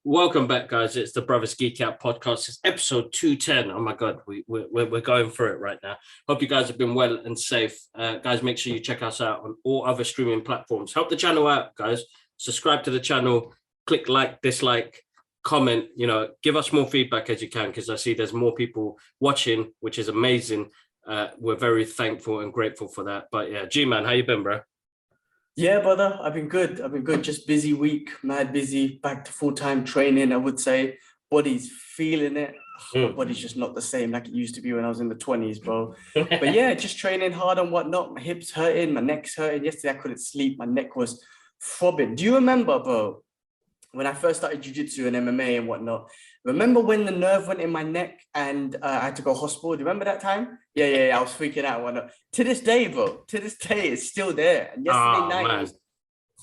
Welcome back, guys. It's the Brothers Geek Out podcast. It's episode 210. Oh my God, we're going through it right now. Hope you guys have been well and safe. Guys, make sure you check us out on all other streaming platforms. Help the channel out, guys. Subscribe to the channel. Click like, dislike, comment. Give us more feedback as you can, because I see there's more people watching, which is amazing. We're very thankful and grateful for that. But yeah, G-Man, how you been, bro? Yeah, brother, I've been good. Just busy week, mad busy, back to full-time training, I would say. Body's feeling it. My body's just not the same like it used to be when I was in the 20s, bro. But yeah, just training hard and whatnot. My hips hurting, my neck's hurting. Yesterday I couldn't sleep. My neck was throbbing. Do you remember, bro, when I first started jiu-jitsu and MMA and whatnot? Remember when the nerve went in my neck and I had to go hospital? Do you remember that time? Yeah. I was freaking out and whatnot. To this day, bro, it's still there. And yesterday night it was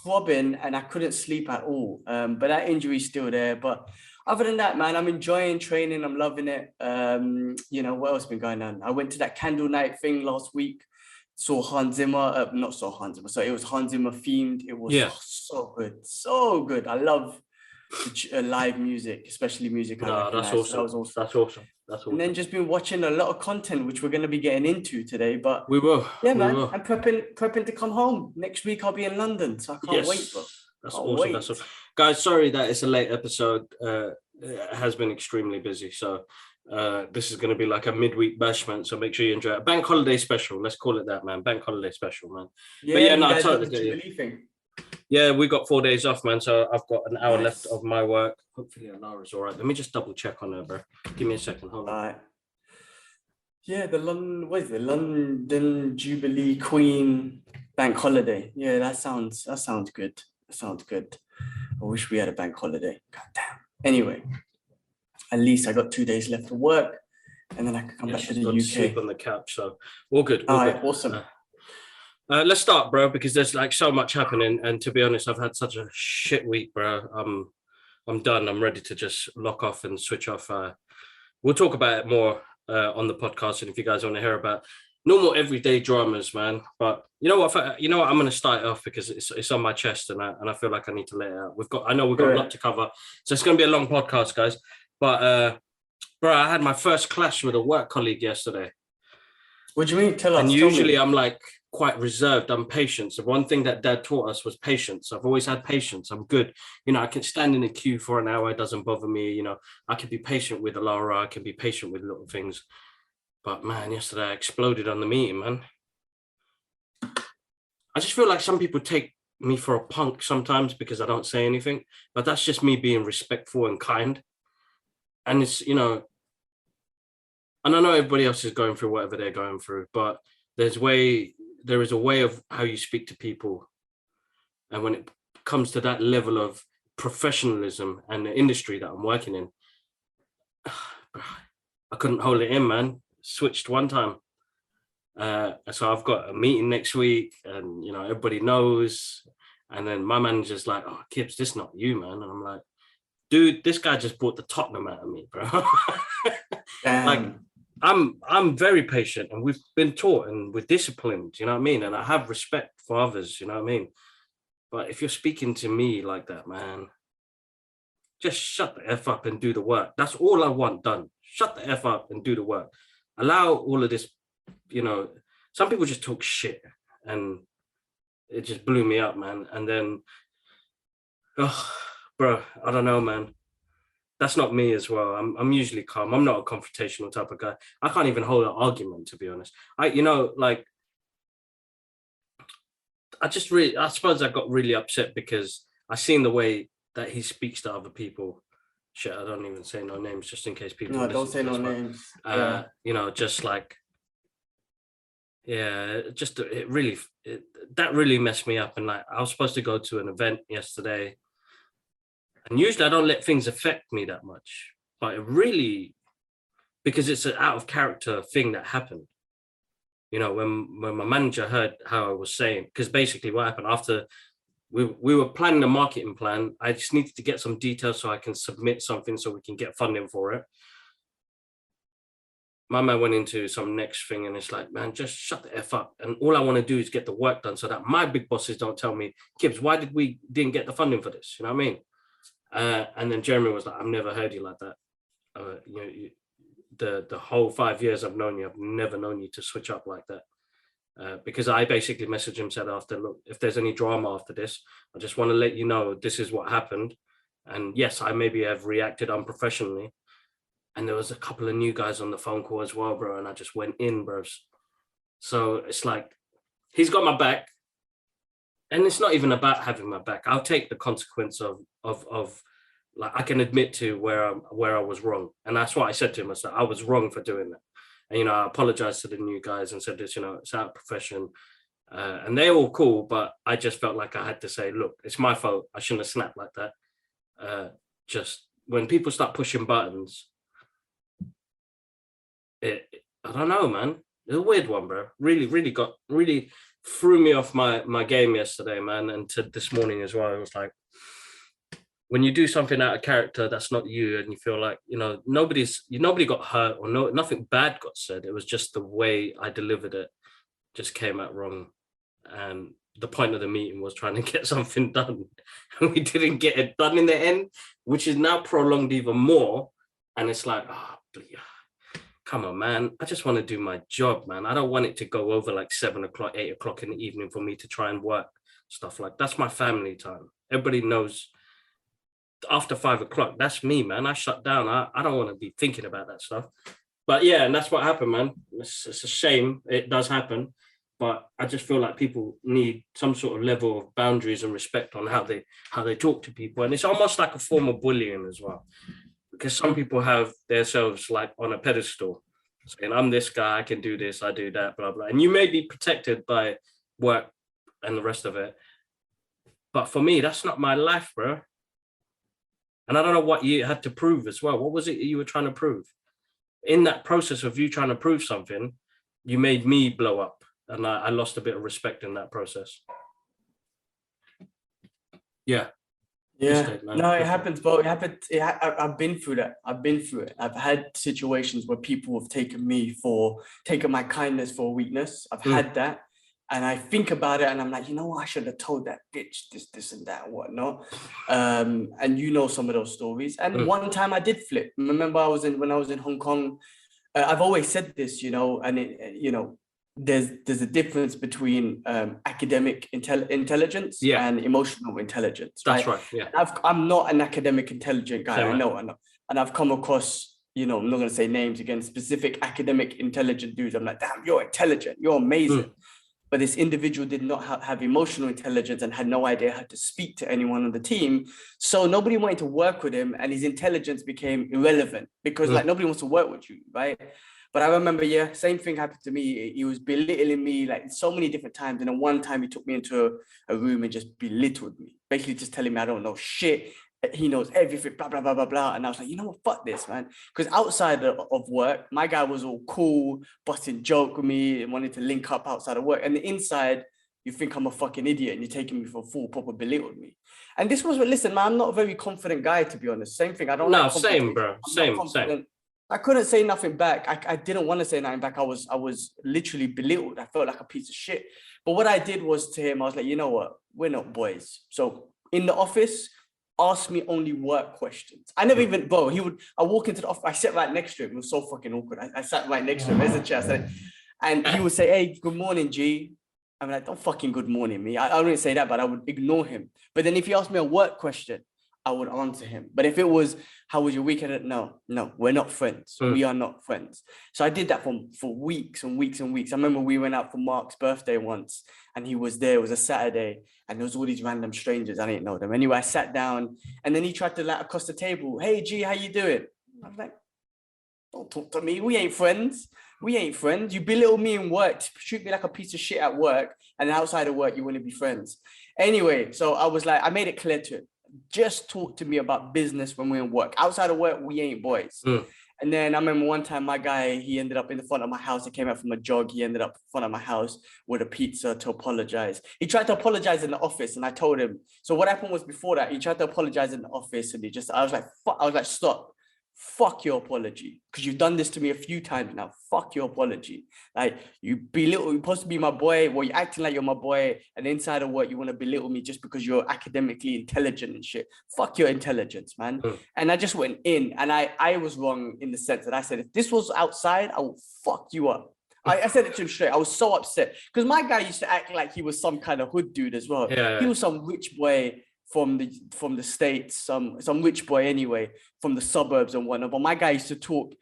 throbbing and I couldn't sleep at all. But that injury's still there. But other than that, man, I'm enjoying training. I'm loving it. What else has been going on? I went to that candle night thing last week. Saw Hans Zimmer, not saw Hans Zimmer. So it was Hans Zimmer themed. It was so good. I love live music, especially music. That's awesome. That's awesome. And then just been watching a lot of content, which we're going to be getting into today. But we will. Yeah, man. I'm prepping to come home next week. I'll be in London, so I can't wait, bro. That's awesome. That's awesome. Guys, sorry that it's a late episode. It has been extremely busy, so this is going to be like a midweek bashment. So make sure you enjoy it. Bank holiday special. Let's call it that, man. Bank holiday special, man. Yeah, I totally get you. Yeah, we got 4 days off, man. So I've got an hour left of my work. Hopefully Alara's all right. Let me just double check on her, bro. Give me a second. Hold on. All right. Yeah, the London Jubilee Queen bank holiday. Yeah, that sounds good. That sounds good. I wish we had a bank holiday. God damn. Anyway, at least I got 2 days left of work, and then I can come back to the UK. Sleep on the couch, so all good. All right, awesome. Let's start, bro, because there's like so much happening, and to be honest, I've had such a shit week, bro. I'm done. I'm ready to just lock off and switch off. We'll talk about it more on the podcast, and if you guys want to hear about normal everyday dramas, man. But you know what? I'm going to start off because it's on my chest, and I feel like I need to let it out. We've got a lot to cover, so it's going to be a long podcast, guys. But bro, I had my first clash with a work colleague yesterday. What do you mean? Tell us. And usually I'm like quite reserved. I'm patient. So one thing that Dad taught us was patience. I've always had patience. I'm good. I can stand in a queue for an hour. It doesn't bother me. I can be patient with Alara. I can be patient with little things. But man, yesterday I exploded on the meeting, man. I just feel like some people take me for a punk sometimes because I don't say anything. But that's just me being respectful and kind. And it's, and I know everybody else is going through whatever they're going through, but there is a way of how you speak to people. And when it comes to that level of professionalism and the industry that I'm working in, I couldn't hold it in, man. Switched one time. So I've got a meeting next week and, everybody knows. And then my manager's like, "Oh, Kibbs, this is not you, man." And I'm like, "Dude, this guy just brought the Tottenham out of me, bro." Like, I'm very patient, and we've been taught, and we're disciplined, you know what I mean? And I have respect for others, you know what I mean? But if you're speaking to me like that, man, just shut the F up and do the work. That's all I want done. Shut the F up and do the work. Allow all of this, some people just talk shit, and it just blew me up, man. And then, bro, I don't know, man. That's not me as well. I'm usually calm. I'm not a confrontational type of guy. I can't even hold an argument, to be honest. I suppose I got really upset because I seen the way that he speaks to other people. Shit, I don't even say no names just in case people. No, don't say no names. Just like, yeah, that really messed me up. And like, I was supposed to go to an event yesterday. And usually I don't let things affect me that much, but it really, because it's an out of character thing that happened. When my manager heard how I was saying, because basically what happened after we were planning a marketing plan, I just needed to get some details so I can submit something so we can get funding for it. my man went into some next thing, and it's like, man, just shut the F up. And all I want to do is get the work done so that my big bosses don't tell me, Gibbs, why didn't get the funding for this? You know what I mean? And then Jeremy was like, I've never heard you like that. The whole 5 years I've known you, I've never known you to switch up like that. Because I basically messaged him, said after, look, if there's any drama after this, I just want to let you know this is what happened. And yes, I maybe have reacted unprofessionally. And there was a couple of new guys on the phone call as well, bro. And I just went in, bros. So it's like, he's got my back. And it's not even about having my back. I'll take the consequence of like, I can admit to where I was wrong. And that's what I said to him. I said, I was wrong for doing that. And, I apologized to the new guys and said this, it's out of profession. And they're all cool, but I just felt like I had to say, look, it's my fault. I shouldn't have snapped like that. Just when people start pushing buttons, I don't know, man. It's a weird one, bro. Really threw me off my game yesterday, man. And to this morning as well. It was like, when you do something out of character that's not you, and you feel like, nobody got hurt or nothing bad got said. It was just the way I delivered it just came out wrong. And the point of the meeting was trying to get something done. And we didn't get it done in the end, which is now prolonged even more. And it's like, come on, man. I just want to do my job, man. I don't want it to go over like 7 o'clock, 8 o'clock in the evening for me to try and work stuff like that's my family time. Everybody knows after 5 o'clock, that's me, man. I shut down. I don't want to be thinking about that stuff. But yeah, and that's what happened, man. It's a shame. It does happen. But I just feel like people need some sort of level of boundaries and respect on how they talk to people. And it's almost like a form of bullying as well. Because some people have themselves like on a pedestal, saying, I'm this guy, I can do this, I do that, blah, blah. And you may be protected by work and the rest of it. But for me, that's not my life, bro. And I don't know what you had to prove as well. What was it you were trying to prove? In that process of you trying to prove something, you made me blow up. And I lost a bit of respect in that process. Yeah. Yeah, no, it happens, bro. It happened. I've been through that. I've been through it. I've had situations where people have taken my kindness for a weakness. I've had that. And I think about it and I'm like, I should have told that bitch this and that and whatnot. And some of those stories. And one time I did flip. Remember when I was in Hong Kong, I've always said this, and there's a difference between academic intelligence and emotional intelligence. That's right. Yeah. I'm not an academic intelligent guy. Same I know. And I've come across, I'm not going to say names again, specific academic intelligent dudes. I'm like, damn, you're intelligent. You're amazing. But this individual did not have emotional intelligence and had no idea how to speak to anyone on the team. So nobody wanted to work with him, and his intelligence became irrelevant because nobody wants to work with you, right? But I remember, same thing happened to me. He was belittling me like so many different times. And then one time he took me into a room and just belittled me, basically just telling me I don't know shit. He knows everything, blah, blah, blah, blah, blah. And I was like, fuck this, man. Because outside of work, my guy was all cool, busting joke with me and wanted to link up outside of work. And the inside, you think I'm a fucking idiot and you're taking me for a fool, proper belittled me. And this was, listen, man, I'm not a very confident guy, to be honest. Same thing. I don't know. Same, bro. Same. I couldn't say nothing back. I didn't want to say nothing back. I was literally belittled. I felt like a piece of shit. But what I did was to him, I was like, you know what? We're not boys. So in the office, ask me only work questions. I never even, bro, I walk into the office, I sat right next to him. It was so fucking awkward. I sat right next to him as a chair. And he would say, hey, good morning, G. I'm like, don't fucking good morning me. I wouldn't say that, but I would ignore him. But then if he asked me a work question, I would answer him. But if it was, how was your weekend? No, we're not friends. We are not friends. So I did that for weeks and weeks and weeks. I remember we went out for Mark's birthday once and he was there. It was a Saturday and there was all these random strangers. I didn't know them. Anyway, I sat down and then he tried to across the table. Hey, G, how you doing? I was like, don't talk to me. We ain't friends. You belittle me in work, treat me like a piece of shit at work. And outside of work, you want to be friends. Anyway, so I was like, I made it clear to him. Just talk to me about business when we're in work. Outside of work, we ain't boys. And then I remember one time my guy, he ended up in the front of my house. He came out from a jog. He ended up in front of my house with a pizza to apologize. He tried to apologize in the office and I told him. So what happened was before that, he tried to apologize in the office and I was like, fuck, I was like, stop. fuck your apology, because you've done this to me a few times now. Fuck your apology. Like, you're supposed to be my boy, well, you're acting like you're my boy, and inside of work you want to belittle me just because you're academically intelligent and shit. Fuck your intelligence, man. And I just went in, and I was wrong in the sense that I said, if this was outside, I will fuck you up. I said it to him straight. I was so upset because my guy used to act like he was some kind of hood dude as well. Yeah. He was some rich boy from the States, some rich boy anyway, from the suburbs and whatnot. But my guy used to talk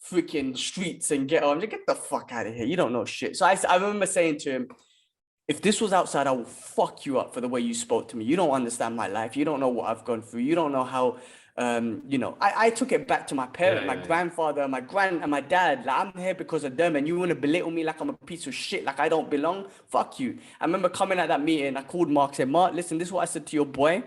freaking streets and get the fuck out of here. You don't know shit. So I remember saying to him, if this was outside, I will fuck you up for the way you spoke to me. You don't understand my life. You don't know what I've gone through. You don't know how, I took it back to my parents, my grandfather, my and my dad. Like, I'm here because of them, and you want to belittle me like I'm a piece of shit, like I don't belong. Fuck you. I remember coming at that meeting. I called Mark, said, Mark, listen, this is what I said to your boy.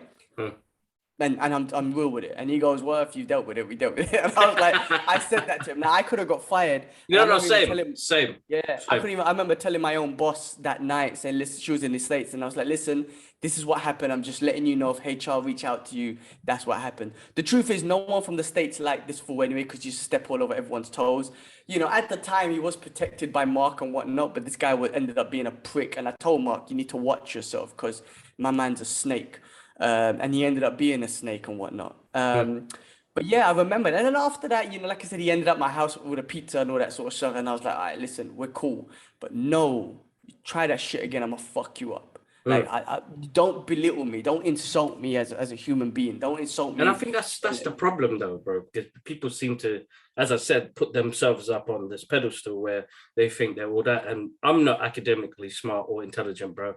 And I'm real with it. And he goes, well, if you dealt with it, we dealt with it. And I was like, I said that to him. Now, I could have got fired. No, same. Yeah, I remember telling my own boss that night, saying, listen, she was in the States. And I was like, listen, this is what happened. I'm just letting you know if HR reach out to you, that's what happened. The truth is, no one from the States liked this fool anyway, because you step all over everyone's toes. You know, at the time, he was protected by Mark and whatnot, but this guy ended up being a prick. And I told Mark, you need to watch yourself because my man's a snake. And he ended up being a snake and whatnot. But yeah, I remember. And then after that, you know, like I said, he ended up at my house with a pizza and all that sort of stuff. And I was like, all right, listen, we're cool. But no, try that shit again, I'm going to fuck you up. Like, I don't belittle me. Don't insult me as a human being. Don't insult me. And I think that's the problem, though, bro. Because people seem to, as I said, put themselves up on this pedestal where they think they're all that. And I'm not academically smart or intelligent, bro.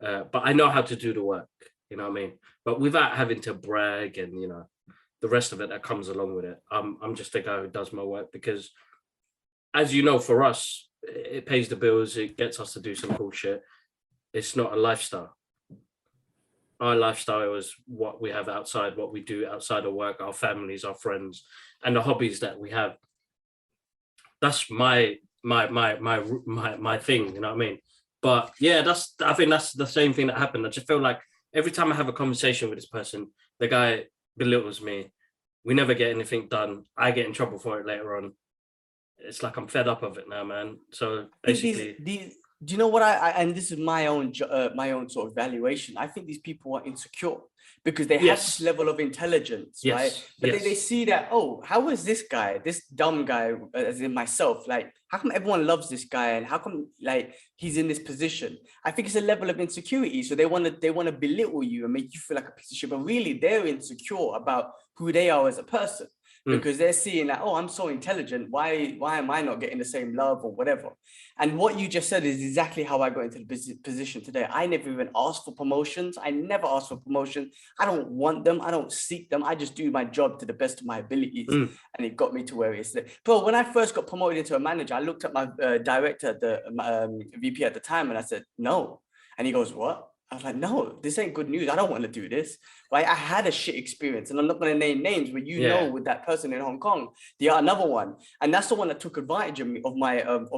But I know how to do the work. You know what I mean? But without having to brag and, you know, the rest of it that comes along with it. I'm just a guy who does my work because, as you know, for us, it pays the bills. It gets us to do some cool shit. It's not a lifestyle. Our lifestyle is what we have outside, what we do outside of work, our families, our friends, and the hobbies that we have. That's my thing, you know what I mean? But yeah, I think that's the same thing that happened. I just feel like every time I have a conversation with this person, the guy belittles me. We never get anything done. I get in trouble for it later on. It's like I'm fed up of it now, man. So basically, do you know what and this is my own sort of valuation. I think these people are insecure because they have this level of intelligence, right? But they see that, oh, how is this guy, this dumb guy, as in myself, like, how come everyone loves this guy and how come like he's in this position? I think it's a level of insecurity. So they want to belittle you and make you feel like a piece of shit, but really they're insecure about who they are as a person. Because they're seeing that, oh, I'm so intelligent. Why am I not getting the same love or whatever? And what you just said is exactly how I got into the position today. I never even asked for promotions. I never asked for promotion. I don't want them. I don't seek them. I just do my job to the best of my abilities. And it got me to where it is today. Bro, when I first got promoted into a manager, I looked at my director, the VP at the time, and I said, no. And he goes, what? I was like, no, this ain't good news. I don't want to do this. Like, I had a shit experience, and I'm not going to name names, but you know, with that person in Hong Kong, another one, and that's the one that took advantage of me, of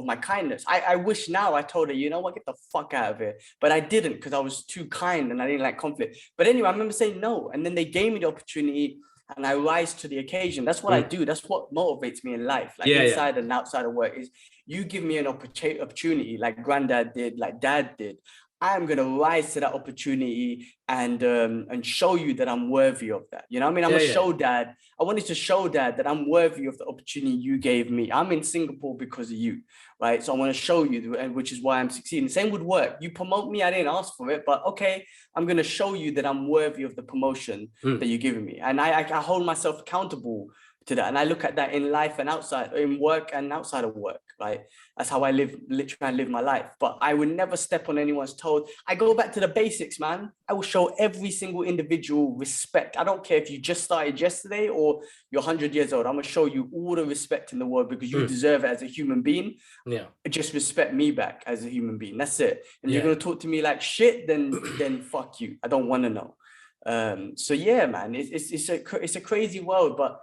my kindness. I wish now I told her, you know what, get the fuck out of here, but I didn't because I was too kind and I didn't like conflict. But anyway, I remember saying no, and then they gave me the opportunity, and I rise to the occasion. That's what I do. That's what motivates me in life, like inside and outside of work. Is you give me an opportunity, like granddad did, like dad did. I am going to rise to that opportunity and show you that I'm worthy of that. You know what I mean? I'm going to show dad. I wanted to show dad that I'm worthy of the opportunity you gave me. I'm in Singapore because of you, right? So I want to show you, and which is why I'm succeeding. Same would work. You promote me. I didn't ask for it, but okay, I'm going to show you that I'm worthy of the promotion that you're giving me. And I hold myself accountable to that. And I look at that in life and outside, in work and outside of work, right? That's how I literally live my life. But I would never step on anyone's toes. I go back to the basics, man. I will show every single individual respect. I don't care if you just started yesterday or you're 100 years old. I'm going to show you all the respect in the world because you deserve it as a human being. Yeah. Just respect me back as a human being. That's it. And you're going to talk to me like shit, then fuck you. I don't want to know. So yeah, man, it's a crazy world, but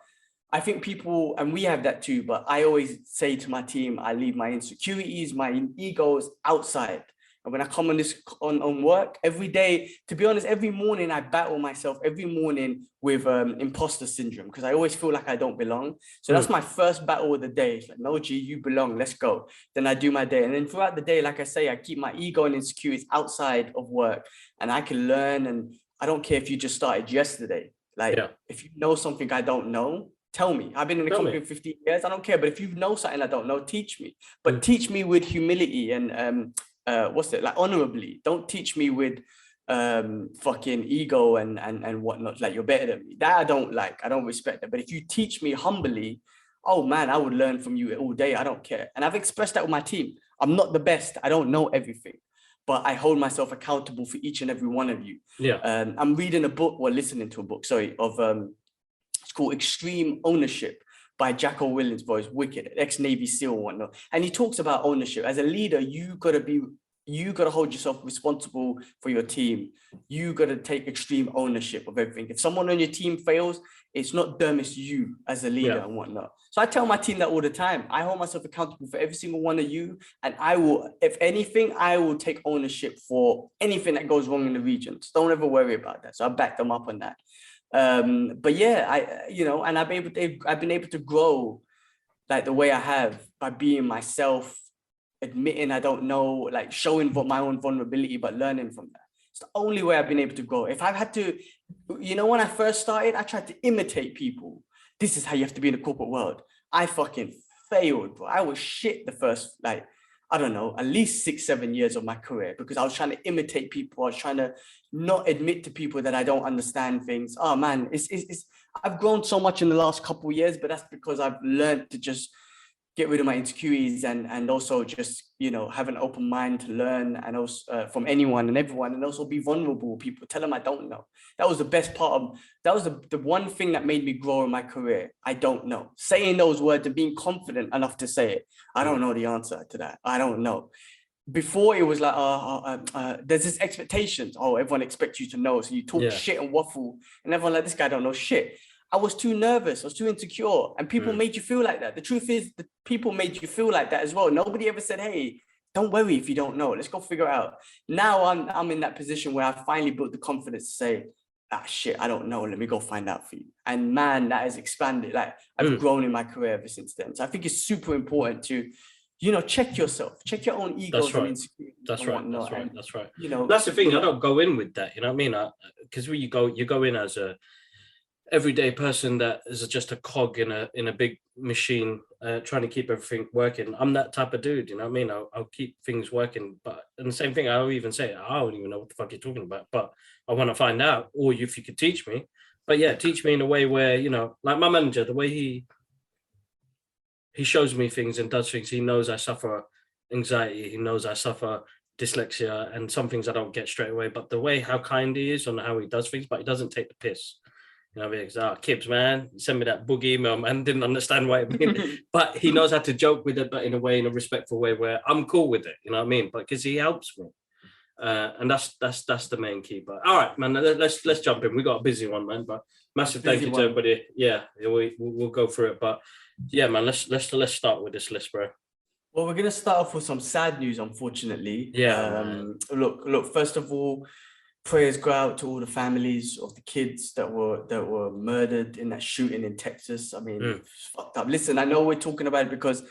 I think people, and we have that too, but I always say to my team, I leave my insecurities, my egos outside. And when I come on this on work every day, to be honest, every morning I battle myself every morning with imposter syndrome, because I always feel like I don't belong. So that's my first battle of the day. It's like, no, G, you belong. Let's go. Then I do my day. And then throughout the day, like I say, I keep my ego and insecurities outside of work, and I can learn. And I don't care if you just started yesterday. Like, if you know something I don't know, tell me. I've been in the company for 15 years. I don't care. But if you know something I don't know, teach me. But teach me with humility and like honorably. Don't teach me with fucking ego and whatnot, like you're better than me. That I don't like. I don't respect that. But if you teach me humbly, oh man, I would learn from you all day. I don't care. And I've expressed that with my team. I'm not the best. I don't know everything, but I hold myself accountable for each and every one of you. I'm reading a book, or listening to a book, sorry, of it's called Extreme Ownership by Jacko Willens, bro. It's wicked, ex-Navy SEAL and whatnot. And he talks about ownership. As a leader, you gotta hold yourself responsible for your team. You gotta take extreme ownership of everything. If someone on your team fails, it's not them, it's you as a leader and whatnot. So I tell my team that all the time. I hold myself accountable for every single one of you. And I will, if anything, I will take ownership for anything that goes wrong in the region. So don't ever worry about that. So I back them up on that. But yeah, and I've been able to grow like the way I have by being myself, admitting I don't know, like showing my own vulnerability, but learning from that. It's the only way I've been able to grow. If I've had to, when I first started, I tried to imitate people. This is how you have to be in the corporate world. I fucking failed, bro. I was shit the first, like, I don't know, at least 6-7 years of my career, because I was trying to imitate people. I was trying to not admit to people that I don't understand things. Oh man, I've grown so much in the last couple of years, but that's because I've learned to just get rid of my insecurities and also just, have an open mind to learn, and also from anyone and everyone, and also be vulnerable with people, tell them I don't know. That was the best part that was the one thing that made me grow in my career. I don't know. Saying those words and being confident enough to say it. I don't know the answer to that. I don't know. Before it was like, there's this expectations. Oh, everyone expects you to know. So you talk shit and waffle, and everyone like, this guy don't know shit. I was too nervous. I was too insecure, and people made you feel like that. The truth is, the people made you feel like that as well. Nobody ever said, "Hey, don't worry if you don't know. Let's go figure it out." Now I'm in that position where I finally built the confidence to say, "Ah, shit, I don't know. Let me go find out for you." And man, that has expanded. Like I've grown in my career ever since then. So I think it's super important to, check yourself, check your own egos and insecurities. That's right. That's right. That's the thing. I don't go in with that. You know what I mean? Because when you go in as a everyday person that is just a cog in a big machine, trying to keep everything working. I'm that type of dude, you know what I mean? I'll keep things working, but and the same thing, I'll even say, I don't even know what the fuck you're talking about, but I want to find out, or if you could teach me. But yeah, teach me in a way where, like my manager, the way he shows me things and does things, he knows I suffer anxiety, he knows I suffer dyslexia, and some things I don't get straight away, but the way how kind he is on how he does things, but he doesn't take the piss. You know, because Kibbs, man, send me that book email, man. Didn't understand why it meant, but he knows how to joke with it, but in a respectful way where I'm cool with it. You know what I mean? But because he helps me, and that's the main key. But all right, man, let's jump in. We got a busy one, man. But massive thank you to everybody. Yeah, we'll go through it. But yeah, man, let's start with this list, bro. Well, we're gonna start off with some sad news, unfortunately. Yeah. Look. First of all, prayers go out to all the families of the kids that were murdered in that shooting in Texas. I mean, it's fucked up. Listen, I know we're talking about it because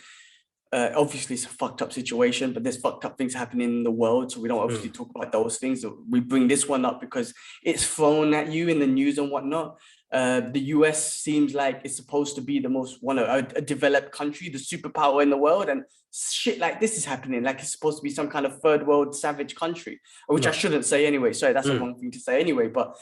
obviously it's a fucked up situation, but there's fucked up things happening in the world, so we don't obviously talk about those things. We bring this one up because it's thrown at you in the news and whatnot. The US seems like it's supposed to be the most a developed country, the superpower in the world, and shit like this is happening. Like it's supposed to be some kind of third world savage country, which I shouldn't say anyway. Sorry, that's the wrong thing to say anyway. But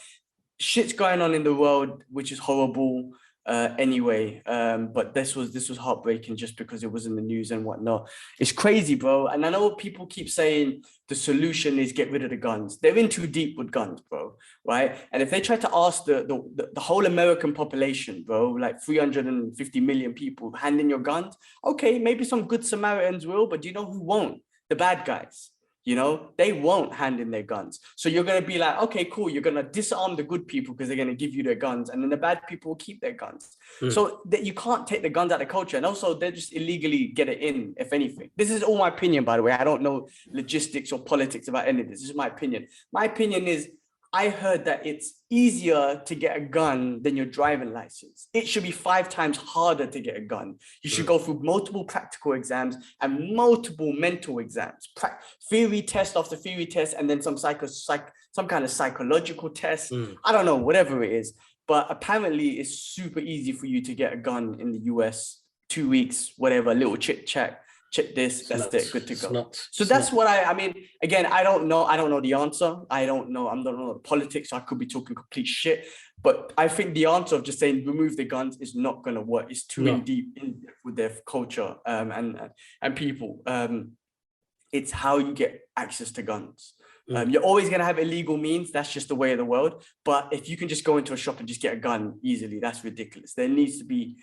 shit's going on in the world, which is horrible. Anyway, but this was heartbreaking just because it was in the news and whatnot. It's crazy, bro. And I know people keep saying the solution is get rid of the guns. They're in too deep with guns, bro. Right? And if they try to ask the whole American population, bro, like 350 million people, hand in your guns. Okay, maybe some good Samaritans will, but do you know who won't? The bad guys. You know, they won't hand in their guns. So you're going to be like, okay, cool. You're going to disarm the good people because they're going to give you their guns. And then the bad people will keep their guns. So that you can't take the guns out of culture. And also they just illegally get it in, if anything. This is all my opinion, by the way. I don't know logistics or politics about any of this. This is my opinion. My opinion is, I heard that it's easier to get a gun than your driving license. It should be 5 times harder to get a gun. You should go through multiple practical exams and multiple mental exams, theory test after theory test, and then some kind of psychological test. I don't know, whatever it is. But apparently it's super easy for you to get a gun in the US, 2 weeks, whatever, a little chit chat. Check this, that's it, good to go. So that's what I mean, again, I don't know the answer. I don't know the politics, so I could be talking complete shit. But I think the answer of just saying remove the guns is not going to work. It's too in deep with their culture and people. It's how you get access to guns. You're always going to have illegal means. That's just the way of the world. But if you can just go into a shop and just get a gun easily, that's ridiculous. There needs to be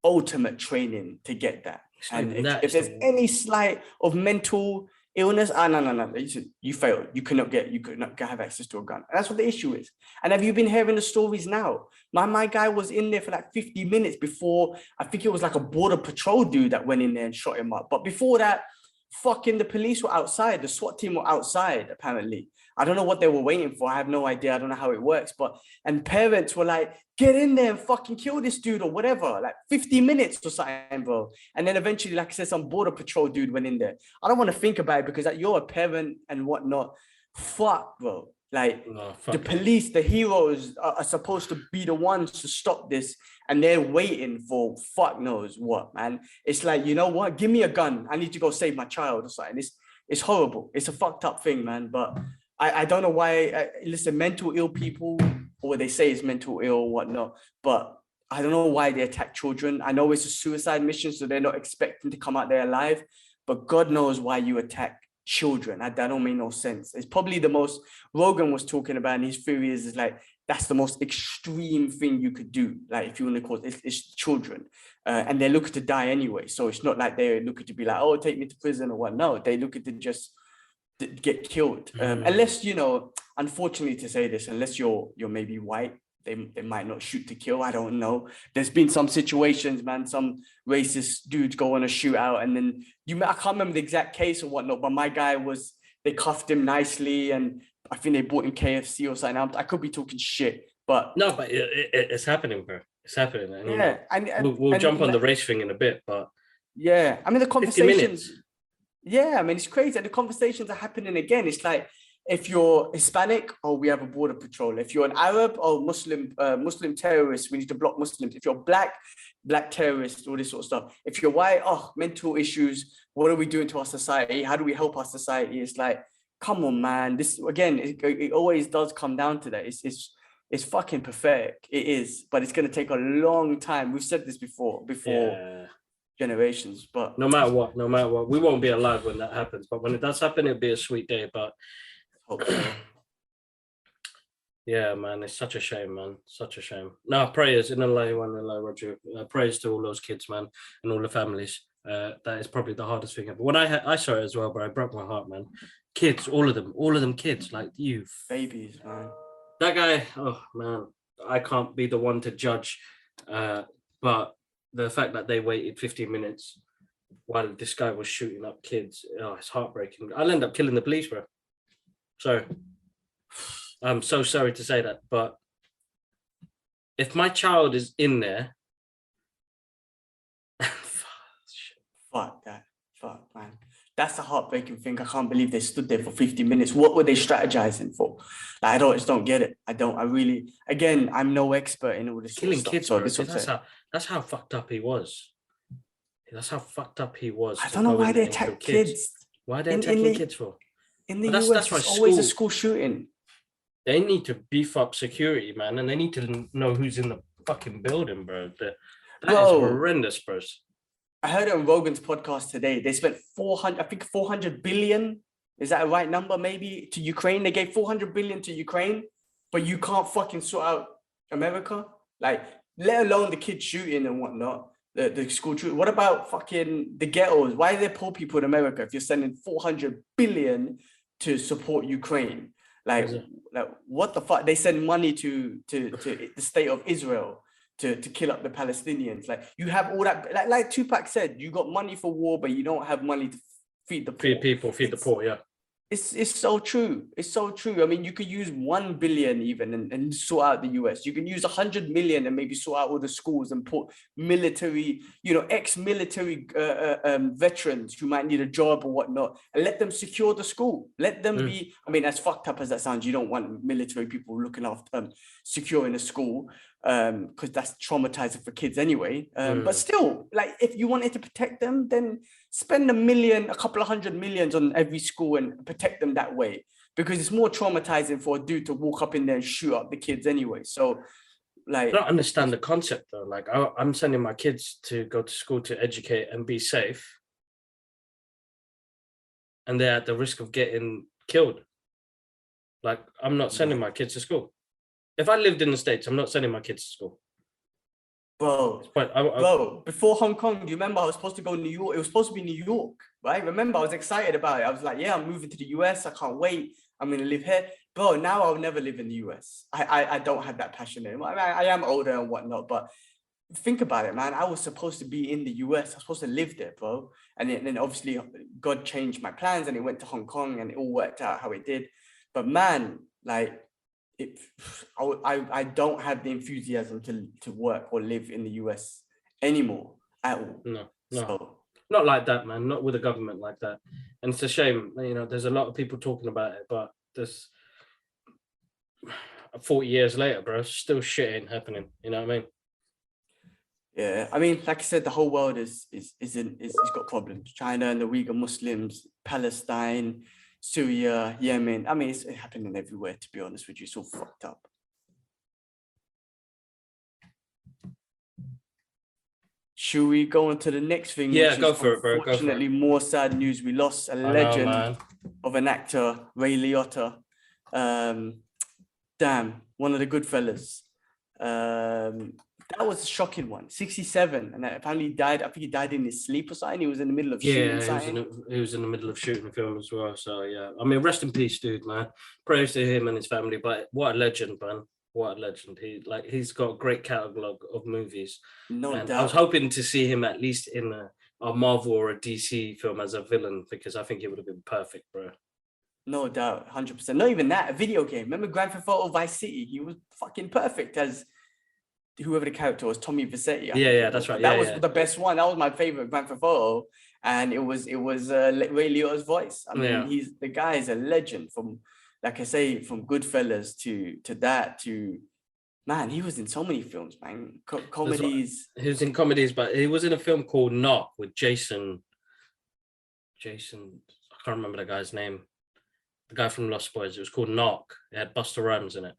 ultimate training to get that. And if there's any slight of mental illness, no. You failed. You could not have access to a gun. And that's what the issue is. And have you been hearing the stories now? My guy was in there for like 50 minutes before, I think it was like a border patrol dude that went in there and shot him up. But before that, fucking the police were outside. The SWAT team were outside, apparently. I don't know what they were waiting for. I have no idea. I don't know how it works. And parents were like, get in there and fucking kill this dude or whatever. Like 50 minutes or something, bro. And then eventually, like I said, some border patrol dude went in there. I don't want to think about it because like, you're a parent and whatnot. Fuck, bro. Like the police, the heroes are supposed to be the ones to stop this. And they're waiting for fuck knows what, man. It's like, you know what? Give me a gun. I need to go save my child or something. It's horrible. It's a fucked up thing, man. But I don't know why, listen, mental ill people, or they say it's mental ill or whatnot, but I don't know why they attack children. I know it's a suicide mission, so they're not expecting to come out there alive, but God knows why you attack children. That don't make no sense. It's probably the most, Rogan was talking about, and his theory is like, that's the most extreme thing you could do. Like if you want to call it, it's children. And they're looking to die anyway. So it's not like they're looking to be like, oh, take me to prison or what. No, they look at to just get killed. Unless, you know, unfortunately to say this, unless you're maybe white, they might not shoot to kill. I don't know. There's been some situations, man, some racist dudes go on a shootout and then I can't remember the exact case or whatnot, but my guy they cuffed him nicely and I think they bought him KFC or something. I could be talking shit, but no, but it's happening, bro. It's happening. And, yeah, we'll jump on the race thing in a bit, but yeah, I mean the conversations. Yeah, I mean it's crazy. And the conversations are happening again. It's like if you're Hispanic, oh, we have a border patrol. If you're an Arab, oh, Muslim terrorists, we need to block Muslims. If you're black terrorists, all this sort of stuff. If you're white, oh, mental issues. What are we doing to our society? How do we help our society? It's like, come on, man. This again, it always does come down to that. It's fucking pathetic. It is, but it's gonna take a long time. We've said this before generations, but no matter what, we won't be alive when that happens. But when it does happen, it'll be a sweet day. But hope so. Yeah, man, it's such a shame, man. Such a shame. No, prayers in Allah, Roger. Prayers to all those kids, man, and all the families. That is probably the hardest thing ever. When I saw it as well, but it broke my heart, man. Kids, all of them kids, like you babies, man. That guy, oh man, I can't be the one to judge, but the fact that they waited 15 minutes while this guy was shooting up kids, oh, it's heartbreaking. I'll end up killing the police, bro. So I'm so sorry to say that, but if my child is in there, fuck, man. That's a heartbreaking thing. I can't believe they stood there for 50 minutes. What were they strategizing for? Like, I just don't get it. Again, I'm no expert in all this. Killing stuff, kids, so bro. That's how fucked up he was. That's how fucked up he was. I don't know why they attack kids. Why are they attacking kids for? In the US, that's always a school shooting. They need to beef up security, man, and they need to know who's in the fucking building, bro. That is horrendous, bro. I heard it on Rogan's podcast today. They spent 400 billion. Is that a right number? Maybe to Ukraine. They gave 400 billion to Ukraine, but you can't fucking sort out America. Like, let alone the kids shooting and whatnot, the school shooting. What about fucking the ghettos? Why are there poor people in America if you're sending 400 billion to support Ukraine. Like what the fuck? They send money to the state of Israel to kill up the Palestinians. Like you have all that, like Tupac said, you got money for war, but you don't have money to feed the poor. Feed people, feed the poor, yeah. It's so true. It's so true. I mean, you could use 1 billion even and sort out the US. You can use 100 million and maybe sort out all the schools and put military, ex-military veterans who might need a job or whatnot, and let them secure the school. Let them be, I mean, as fucked up as that sounds, you don't want military people looking after securing a school, because that's traumatizing for kids anyway. But still, like if you wanted to protect them, then spend a couple of 100 millions on every school and protect them that way, because it's more traumatizing for a dude to walk up in there and shoot up the kids anyway. So like, I don't understand the concept though. Like I'm sending my kids to go to school to educate and be safe, and they're at the risk of getting killed. Like I'm not sending my kids to school. If I lived in the States, I'm not sending my kids to school. Bro, before Hong Kong, do you remember I was supposed to go to New York? It was supposed to be New York, right? Remember, I was excited about it. I was like, yeah, I'm moving to the US. I can't wait. I'm going to live here. Bro, now I'll never live in the US. I don't have that passion anymore. I am older and whatnot, but think about it, man. I was supposed to be in the US. I was supposed to live there, bro. And then obviously God changed my plans and it went to Hong Kong and it all worked out how it did. But man, like, I don't have the enthusiasm to work or live in the US anymore at all. No, not like that, man. Not with a government like that. And it's a shame, there's a lot of people talking about it, but this 40 years later, bro, still shit ain't happening. You know what I mean? Yeah, I mean, like I said, the whole world is got problems. China and the Uyghur Muslims, Palestine, Syria, Yemen. I mean, it's happening everywhere, to be honest with you. It's all fucked up. Should we go on to the next thing? Yeah, go for it, bro. Unfortunately, more sad news. We lost a legend of an actor, Ray Liotta. Damn, one of the good fellas. That was a shocking one. 67, and apparently he died. I think he died in his sleep or something. He was in the middle of shooting something. He was in the middle of shooting a film as well. So yeah, I mean, rest in peace, dude, man. Praise to him and his family. But what a legend, man. What a legend. He's got a great catalogue of movies. No doubt. I was hoping to see him at least in a Marvel or a DC film as a villain, because I think it would have been perfect, bro. No doubt, 100%. Not even that, a video game. Remember Grand Theft Auto Vice City? He was fucking perfect as whoever the character was, Tommy Vercetti. Yeah, that's right. That was the best one. That was my favorite Grand Theft Auto, and it was Ray Liotta's voice. I mean, the guy is a legend. From, like I say, from Goodfellas to that to, man, he was in so many films, man. Comedies. He was in comedies, but he was in a film called Knock with Jason. I can't remember the guy's name. The guy from Lost Boys. It was called Knock. It had Busta Rhymes in it,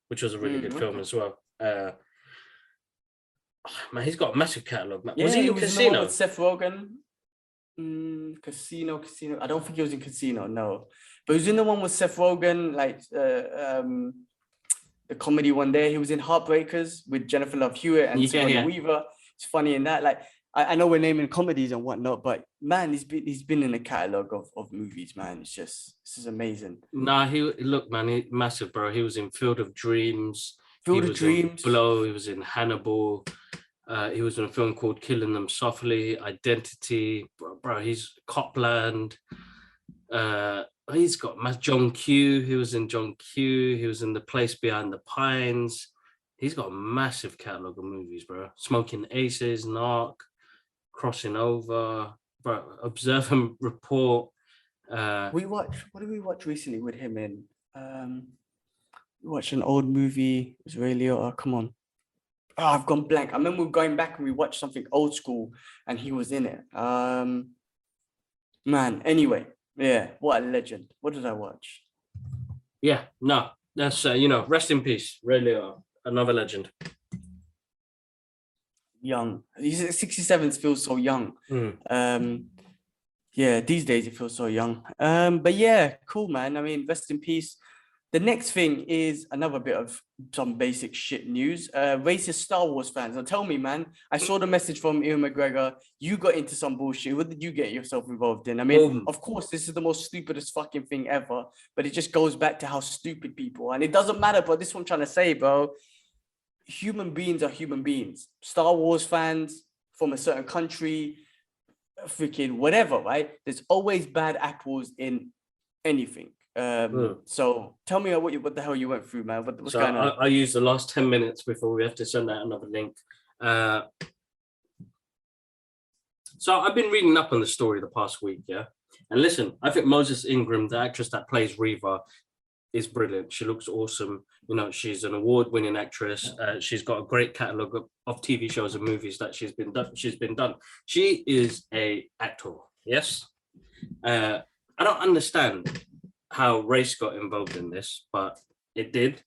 which was a really good film as well. Man, he's got a massive catalogue, man. Yeah, was he in Casino? In the one with Seth Rogen? Casino. I don't think he was in Casino, no. But he was in the one with Seth Rogen, like the comedy one there. He was in Heartbreakers with Jennifer Love Hewitt and Sigourney Weaver. It's funny in that. Like, I know we're naming comedies and whatnot, but man, he's been in a catalogue of movies, man. This is amazing. Nah, look, man, massive, bro. He was in Field of Dreams. Field of Dreams. Blow. He was in Hannibal. He was in a film called Killing Them Softly, Identity. Bro, he's Copland. He's got John Q. He was in John Q. He was in The Place Behind the Pines. He's got a massive catalogue of movies, bro. Smoking Aces, Narc, Crossing Over, bro, Observe and Report. What did we watch recently with him in? We watched an old movie. It was really, come on. Oh, I've gone blank. I remember going back and we watched something old school and he was in it. Man, anyway, yeah, what a legend. What did I watch? Yeah, no, that's, rest in peace. Ray Liotta, another legend. Young. 67 feels so young. Yeah, these days it feels so young. But yeah, cool, man. I mean, rest in peace. The next thing is another bit of some basic shit news. Racist Star Wars fans. Now tell me, man, I saw the message from Ewan McGregor. You got into some bullshit. What did you get yourself involved in? I mean, of course, this is the most stupidest fucking thing ever, but it just goes back to how stupid people are. And it doesn't matter, but this is what I'm trying to say, bro. Human beings are human beings. Star Wars fans from a certain country, freaking whatever, right? There's always bad apples in anything. So tell me what the hell you went through, man. What's going on? I use the last 10 minutes before we have to send out another link. So I've been reading up on the story the past week, yeah. And listen, I think Moses Ingram, the actress that plays Reva, is brilliant. She looks awesome. You know, she's an award-winning actress. She's got a great catalogue of TV shows and movies that she's been done. She is a actor, yes. I don't understand how race got involved in this, but it did.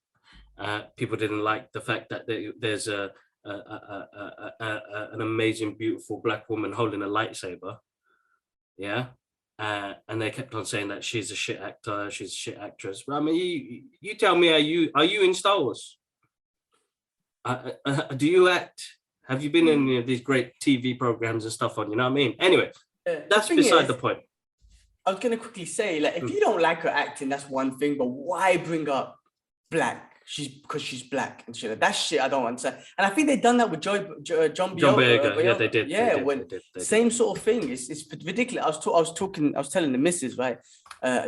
People didn't like the fact that there's an amazing, beautiful black woman holding a lightsaber. Yeah. And they kept on saying that she's a shit actor, she's a shit actress. But I mean, you tell me, are you in Star Wars? Do you act? Have you been in these great TV programs and stuff on? You know what I mean? Anyway, that's beside the point. I was gonna quickly say, like, if you don't like her acting, that's one thing. But why bring up black? Because she's black and shit. That shit I don't understand. And I think they've done that with John Boyega. Yeah, they did. Yeah, they did. Same sort of thing. It's ridiculous. I was telling the missus, right?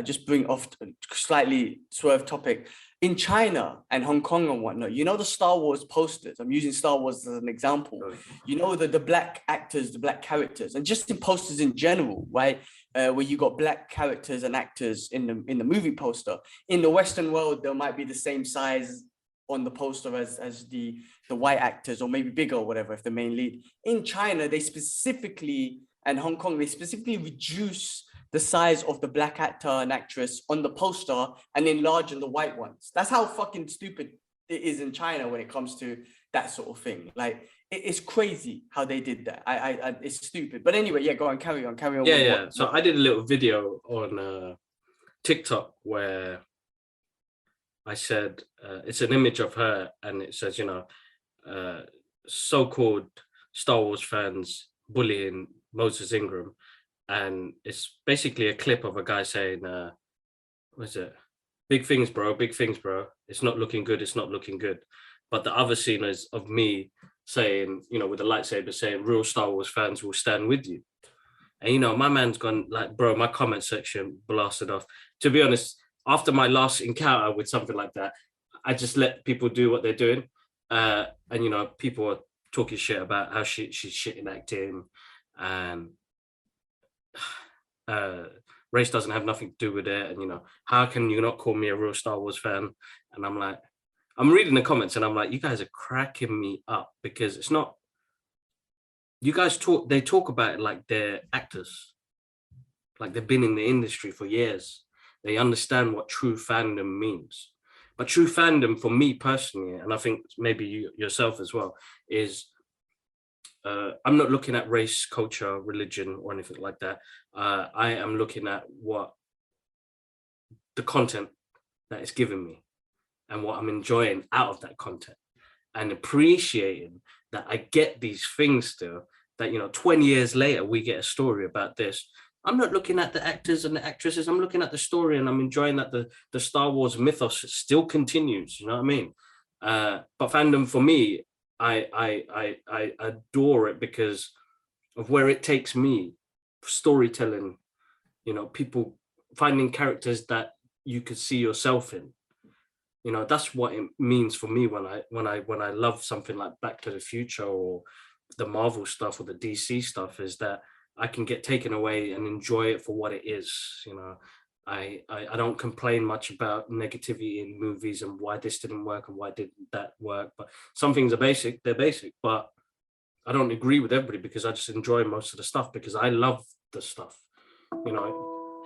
Just bring off slightly swerve topic. In China and Hong Kong and whatnot, you know the Star Wars posters. I'm using Star Wars as an example. You know the black actors, the black characters, and just in posters in general, right? Where you got black characters and actors in the movie poster. In the Western world, there might be the same size on the poster as the white actors, or maybe bigger or whatever if the main lead. In China, and Hong Kong, they specifically reduce the size of the black actor and actress on the poster and enlarge on the white ones. That's how fucking stupid it is in China when it comes to that sort of thing. Like, it's crazy how they did that. It's stupid. But anyway, yeah, go on, carry on. Yeah. So I did a little video on TikTok where I said, it's an image of her and it says, you know, so-called Star Wars fans bullying Moses Ingram. And it's basically a clip of a guy saying, what is it? Big things, bro. It's not looking good. But the other scene is of me saying, you know, with the lightsaber saying, real Star Wars fans will stand with you. And, you know, my man's gone like, bro, my comment section blasted off. To be honest, after my last encounter with something like that, I just let people do what they're doing. And, you know, people are talking shit about how she's shit in acting and race doesn't have nothing to do with it. And, you know, how can you not call me a real Star Wars fan? And I'm like, I'm reading the comments and I'm like, you guys are cracking me up because it's not, you guys they talk about it like they're actors, like they've been in the industry for years. They understand what true fandom means. But true fandom for me personally, and I think maybe you yourself as well, is I'm not looking at race, culture, religion, or anything like that. I am looking at what the content that it's given me and what I'm enjoying out of that content and appreciating that I get these things still that, you know, 20 years later, we get a story about this. I'm not looking at the actors and the actresses. I'm looking at the story and I'm enjoying that the Star Wars mythos still continues. You know what I mean? But fandom for me, I adore it because of where it takes me, storytelling, you know, people finding characters that you could see yourself in. You know, that's what it means for me when I love something like Back to the Future or the Marvel stuff or the DC stuff, is that I can get taken away and enjoy it for what it is. You know, I don't complain much about negativity in movies and why this didn't work and why didn't that work. But some things are basic, they're basic, but I don't agree with everybody because I just enjoy most of the stuff because I love the stuff. You know,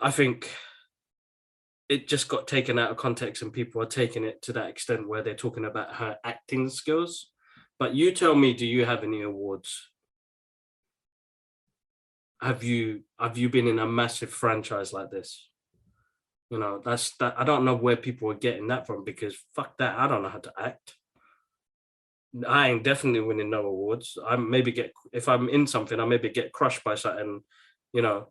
I think it just got taken out of context and people are taking it to that extent where they're talking about her acting skills. But you tell me, do you have any awards? Have you been in a massive franchise like this? You know, that's that. I don't know where people are getting that from, because fuck that. I don't know how to act. I ain't definitely winning no awards. I maybe get, if I'm in something, I maybe get crushed by something. You know,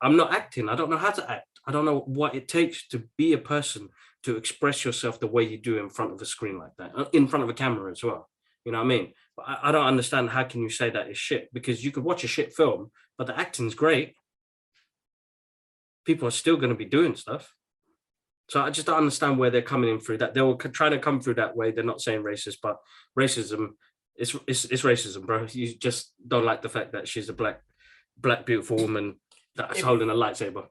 I'm not acting. I don't know how to act. I don't know what it takes to be a person, to express yourself the way you do in front of a screen like that, in front of a camera as well. You know what I mean? But I don't understand, how can you say that is shit? Because you could watch a shit film, but the acting's great. People are still going to be doing stuff. So I just don't understand where they're coming in through that. They were trying to come through that way. They're not saying racist, but racism, it's racism, bro. You just don't like the fact that she's a black beautiful woman that's holding a lightsaber.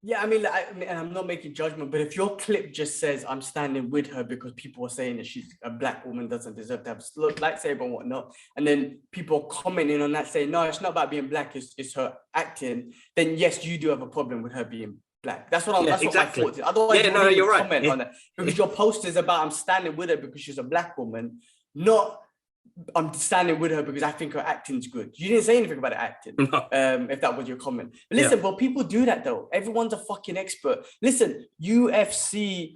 Yeah, I mean, and I'm not making judgment, but if your clip just says I'm standing with her because people are saying that she's a black woman, doesn't deserve to have a lightsaber and whatnot, and then people are commenting on that saying, no, it's not about being black, it's her acting, then yes, you do have a problem with her being black. That's what that's exactly what my thought is. Otherwise, you're right. Comment on that, because your post is about I'm standing with her because she's a black woman, not I'm standing with her because I think her acting's good. You didn't say anything about the acting, no. If that was your comment. But listen, but people do that though. Everyone's a fucking expert. Listen, UFC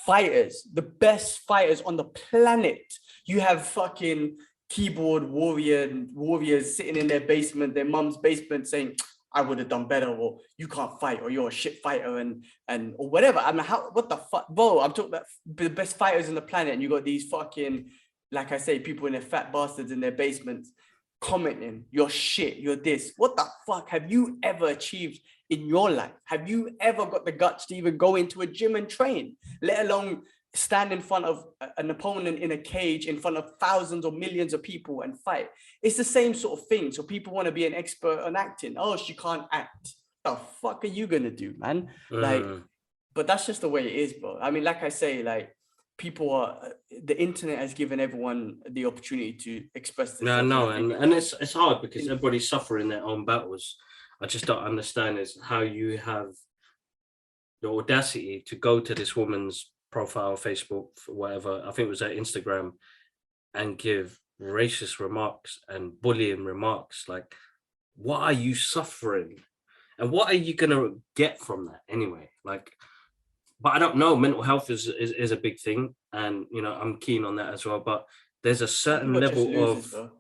fighters, the best fighters on the planet. You have fucking keyboard warriors sitting in their basement, their mum's basement, saying, I would have done better, or you can't fight, or you're a shit fighter, and or whatever. I mean, what the fuck, bro? I'm talking about the best fighters on the planet, and you got these fucking, like I say, people in their fat bastards in their basements commenting, you're shit, you're this. What the fuck have you ever achieved in your life? Have you ever got the guts to even go into a gym and train, let alone stand in front of an opponent in a cage in front of thousands or millions of people and fight? It's the same sort of thing. So people want to be an expert on acting. Oh, she can't act. The fuck are you gonna do, man? Like, but that's just the way it is, bro. I mean, like I say, like, the internet has given everyone the opportunity to express themselves. No, and it's hard because everybody's suffering their own battles. I just don't understand is how you have the audacity to go to this woman's profile, Facebook, whatever, I think it was her Instagram, and give racist remarks and bullying remarks. Like, what are you suffering? And what are you gonna get from that anyway? Like, but I don't know. Mental health is a big thing, and you know I'm keen on that as well. But there's a certain level of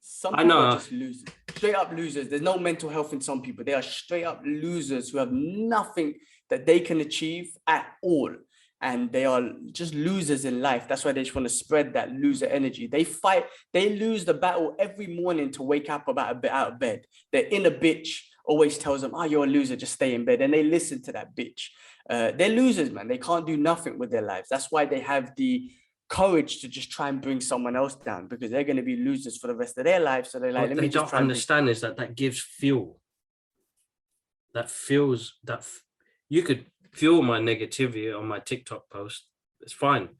some people are just losers, straight up losers. There's no mental health in some people. They are straight up losers who have nothing that they can achieve at all, and they are just losers in life. That's why they just want to spread that loser energy. They fight. They lose the battle every morning to wake up out of bed. Their inner bitch always tells them, "Oh, you're a loser. Just stay in bed," and they listen to that bitch. They're losers, man. They can't do nothing with their lives. That's why they have the courage to just try and bring someone else down, because they're going to be losers for the rest of their lives. So they're like, what they don't understand is that gives fuel. That feels that you could fuel my negativity on my TikTok post. It's fine.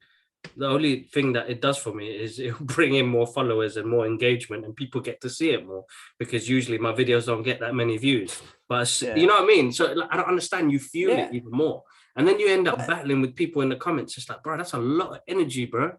The only thing that it does for me is it'll bring in more followers and more engagement, and people get to see it more, because usually my videos don't get that many views. But you know what I mean? So like, I don't understand. You fuel it even more, and then you end up battling with people in the comments. It's like, bro, that's a lot of energy, bro.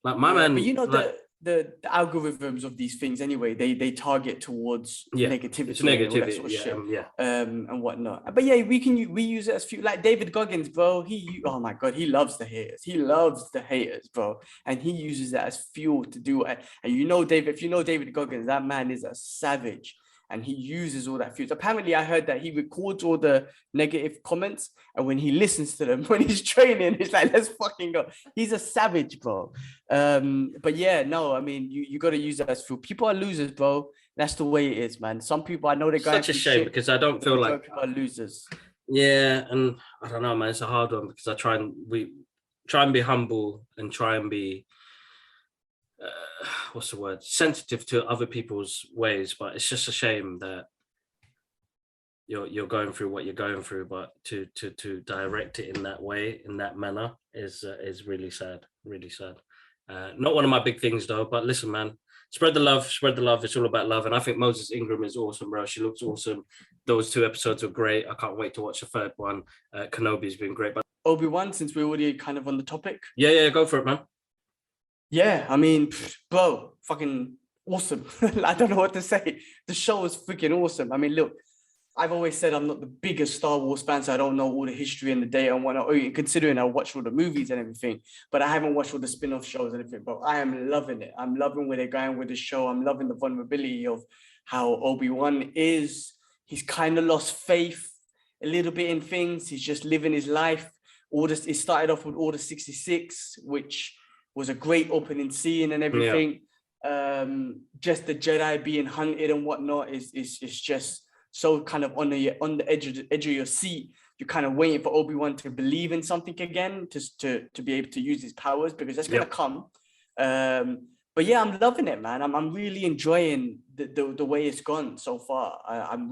Like my man. But you know, like, the algorithms of these things anyway, they target towards negativity, it's negativity, sort of shit, and whatnot. But yeah, we use it as fuel. Like David Goggins, bro. Oh my god, he loves the haters. He loves the haters, bro, and he uses that as fuel to do it. And you know, if you know David Goggins, that man is a savage. And he uses all that fuel. Apparently, I heard that he records all the negative comments, and when he listens to them when he's training, he's like, "Let's fucking go." He's a savage, bro. But yeah, no, I mean, you got to use that as fuel. People are losers, bro. That's the way it is, man. Some people, I know they're going. Such a shame, because I don't feel like people are losers. Yeah, and I don't know, man. It's a hard one, because I try and be humble and try and be. What's the word? Sensitive to other people's ways, but it's just a shame that you're going through what you're going through, but to direct it in that way, in that manner, is really sad, really sad. Not one of my big things though. But listen, man, spread the love. It's all about love, and I think Moses Ingram is awesome, bro. She looks awesome. Those 2 episodes are great. I can't wait to watch the 3rd one. Kenobi's been great. But Obi-Wan, since we're already kind of on the topic. Yeah, go for it, man. Yeah, I mean, bro, fucking awesome. I don't know what to say. The show is freaking awesome. I mean, look, I've always said I'm not the biggest Star Wars fan, so I don't know all the history and the data and whatnot. Considering I watched all the movies and everything, but I haven't watched all the spin-off shows and everything. But I am loving it. I'm loving where they're going with the show. I'm loving the vulnerability of how Obi-Wan is. He's kind of lost faith a little bit in things. He's just living his life. It started off with Order 66, which was a great opening scene and everything. Just the Jedi being hunted and whatnot is just so kind of on the edge of your seat. You're kind of waiting for Obi-Wan to believe in something again, to be able to use his powers, because that's gonna come. But yeah, I'm loving it, man. I'm really enjoying the way it's gone so far.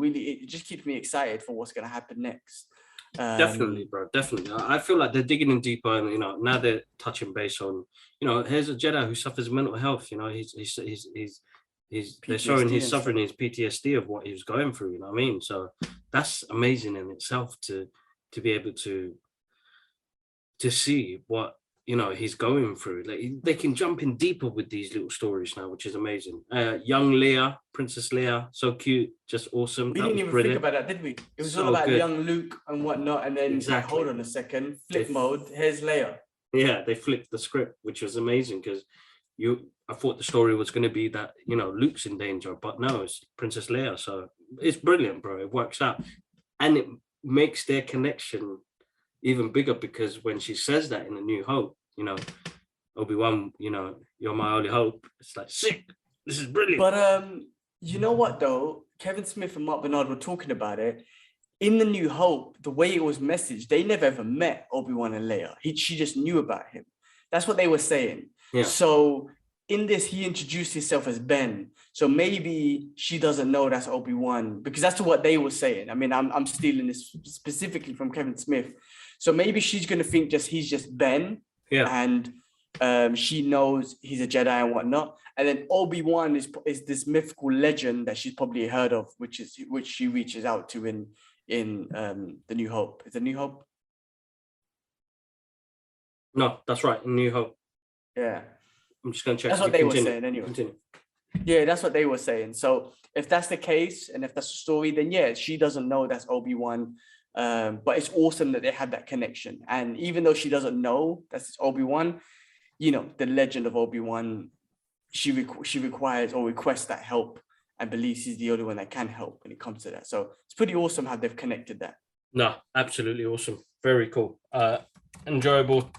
It just keeps me excited for what's gonna happen next. Definitely, bro. Definitely. I feel like they're digging in deeper, and now they're touching base on, here's a Jedi who suffers mental health. They're showing he's suffering his PTSD of what he was going through. You know what I mean? So that's amazing in itself to be able to see what he's going through. Like, they can jump in deeper with these little stories now, which is amazing. Young Leia, Princess Leia, so cute, just awesome. We didn't even think about that, did we? It was all about young Luke and whatnot, and then hold on a second, flip mode. Here's Leia. Yeah, they flipped the script, which was amazing, because I thought the story was going to be that Luke's in danger, but no, it's Princess Leia. So it's brilliant, bro. It works out, and it makes their connection even bigger, because when she says that in A New Hope, Obi-Wan, you're my only hope. It's like, sick. This is brilliant. But you know what though? Kevin Smith and Mark Bernard were talking about it. In The New Hope, the way it was messaged, they never ever met Obi-Wan and Leia. She just knew about him. That's what they were saying. Yeah. So in this, he introduced himself as Ben. So maybe she doesn't know that's Obi-Wan, because that's what they were saying. I mean, I'm stealing this specifically from Kevin Smith. So maybe she's going to think he's just Ben. Yeah. And she knows he's a Jedi and whatnot. And then Obi-Wan is this mythical legend that she's probably heard of, which she reaches out to in The New Hope. Is it New Hope? No, that's right. New Hope. Yeah. I'm just going to check. That's what they were saying anyway. Continue. Yeah, that's what they were saying. So if that's the case, and if that's the story, then yeah, she doesn't know that's Obi-Wan. But it's awesome that they had that connection. And even though she doesn't know that's Obi-Wan, the legend of Obi-Wan, she requires or requests that help and believes he's the only one that can help when it comes to that. So it's pretty awesome how they've connected that. No, absolutely awesome. Very cool. Enjoyable.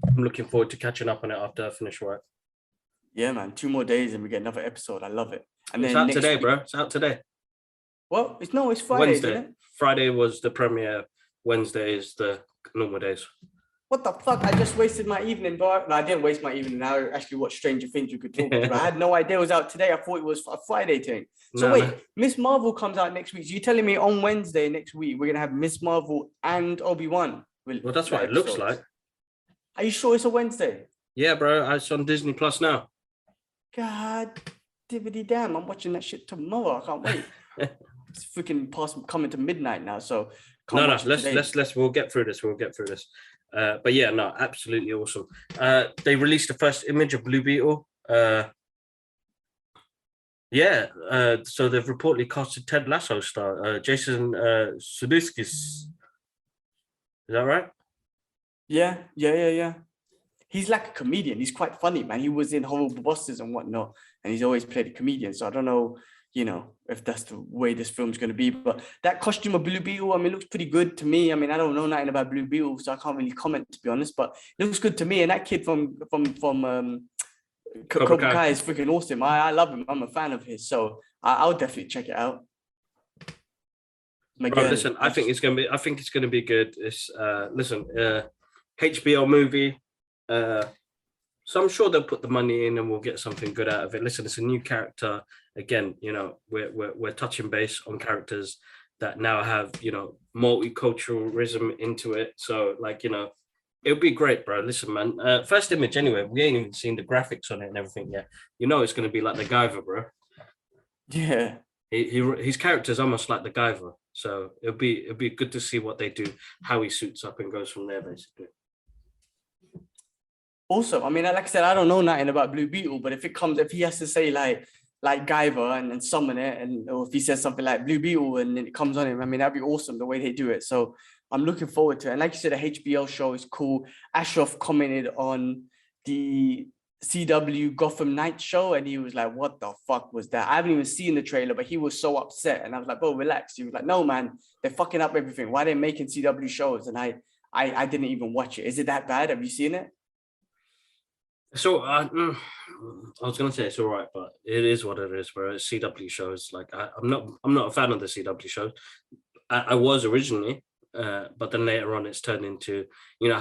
I'm looking forward to catching up on it after I finish work. Yeah, man. 2 more days and we get another episode. I love it. And it's out today, bro. It's out today. Well, it's Friday. Wednesday. Isn't it? Friday was the premiere. Wednesday is the normal days. What the fuck? I just wasted my evening, bro. No, I didn't waste my evening. I actually watched Stranger Things. You could talk about. I had no idea it was out today. I thought it was a Friday thing. So wait, Miss Marvel comes out next week. So you're telling me on Wednesday next week we're gonna have Miss Marvel and Obi-Wan? Well, that's what it looks like. Are you sure it's a Wednesday? Yeah, bro. It's on Disney Plus now. God dividdy damn! I'm watching that shit tomorrow. I can't wait. It's freaking coming to midnight now. So let's we'll get through this. But yeah, no, absolutely awesome. They released the first image of Blue Beetle. So they've reportedly casted Ted Lasso star Jason Sudeikis. Is that right? Yeah. He's like a comedian. He's quite funny, man. He was in Horrible Bosses and whatnot, and he's always played a comedian. So I don't know, if that's the way this film's going to be. But that costume of Blue Beetle, I mean, looks pretty good to me. I mean, I don't know nothing about Blue Beetle, so I can't really comment, to be honest. But it looks good to me. And that kid from Cobra Kai is freaking awesome. I love him. I'm a fan of his, so I'll definitely check it out. Bro, listen, I think it's gonna be good. It's HBO movie. So I'm sure they'll put the money in and we'll get something good out of it. Listen, it's a new character. Again, we're touching base on characters that now have, multiculturalism into it. So it'll be great, bro. Listen, man. First image anyway, we ain't even seen the graphics on it and everything yet. It's gonna be like the Guyver, bro. Yeah. His character's almost like the Guyver. So it'll be good to see what they do, how he suits up and goes from there, basically. Also, I mean, like I said, I don't know nothing about Blue Beetle, but if he has to say like like Guyver and summon it, and or if he says something like Blue Beetle and it comes on him, I mean, that'd be awesome the way they do it. So I'm looking forward to it. And like you said, the HBO show is cool. Ashraf commented on the CW Gotham Knights show, and he was like, "What the fuck was that?" I haven't even seen the trailer, but he was so upset, and I was like, "Bro, relax." He was like, "No, man, they're fucking up everything. Why are they making CW shows?" And I didn't even watch it. Is it that bad? Have you seen it? So I was gonna say it's all right, but it is what it is. Whereas CW shows, like I'm not a fan of the CW shows. I was originally, but then later on it's turned into,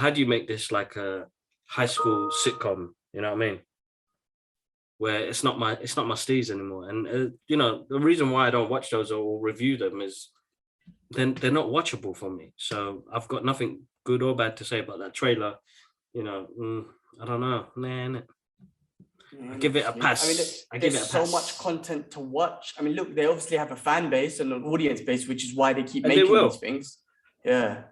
how do you make this like a high school sitcom? You know what I mean? Where it's not my steez anymore. And the reason why I don't watch those or review them is then they're not watchable for me. So I've got nothing good or bad to say about that trailer. I don't know. Nah. I give it a pass. I mean, there's so much content to watch. I mean, look, they obviously have a fan base and an audience base, which is why they keep making these things. Yeah.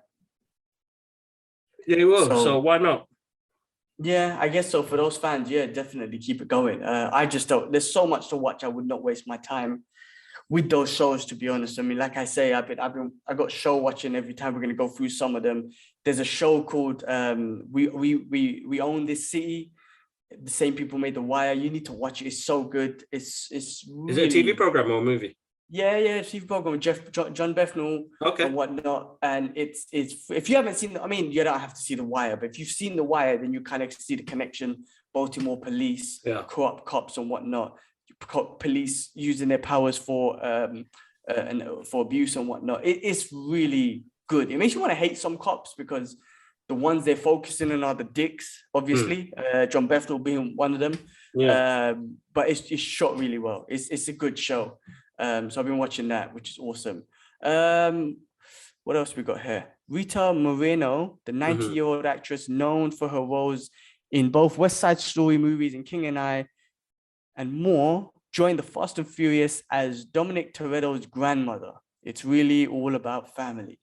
Yeah, they will. So why not? Yeah, I guess so. For those fans, yeah, definitely keep it going. I just don't. There's so much to watch. I would not waste my time with those shows, to be honest. I mean, like I say, I got show watching every time. We're gonna go through some of them. There's a show called We Own This City. The same people made The Wire. You need to watch it. It's so good. It's really... Is it a TV program or a movie? Yeah, TV program with John Bethel and whatnot. And it's if you haven't seen, I mean, you don't have to see The Wire, but if you've seen The Wire, then you kind of see the connection. Baltimore police, corrupt cops and whatnot. Police using their powers for abuse and whatnot. It's really good. It makes you want to hate some cops because the ones they're focusing on are the dicks, obviously. John Bethel being one of them. Yeah. But it's shot really well. It's a good show. So I've been watching that, which is awesome. What else we got here? Rita Moreno, the 90-year-old actress known for her roles in both West Side Story movies and King and I, and more, joined the Fast and Furious as Dominic Toretto's grandmother. It's really all about family.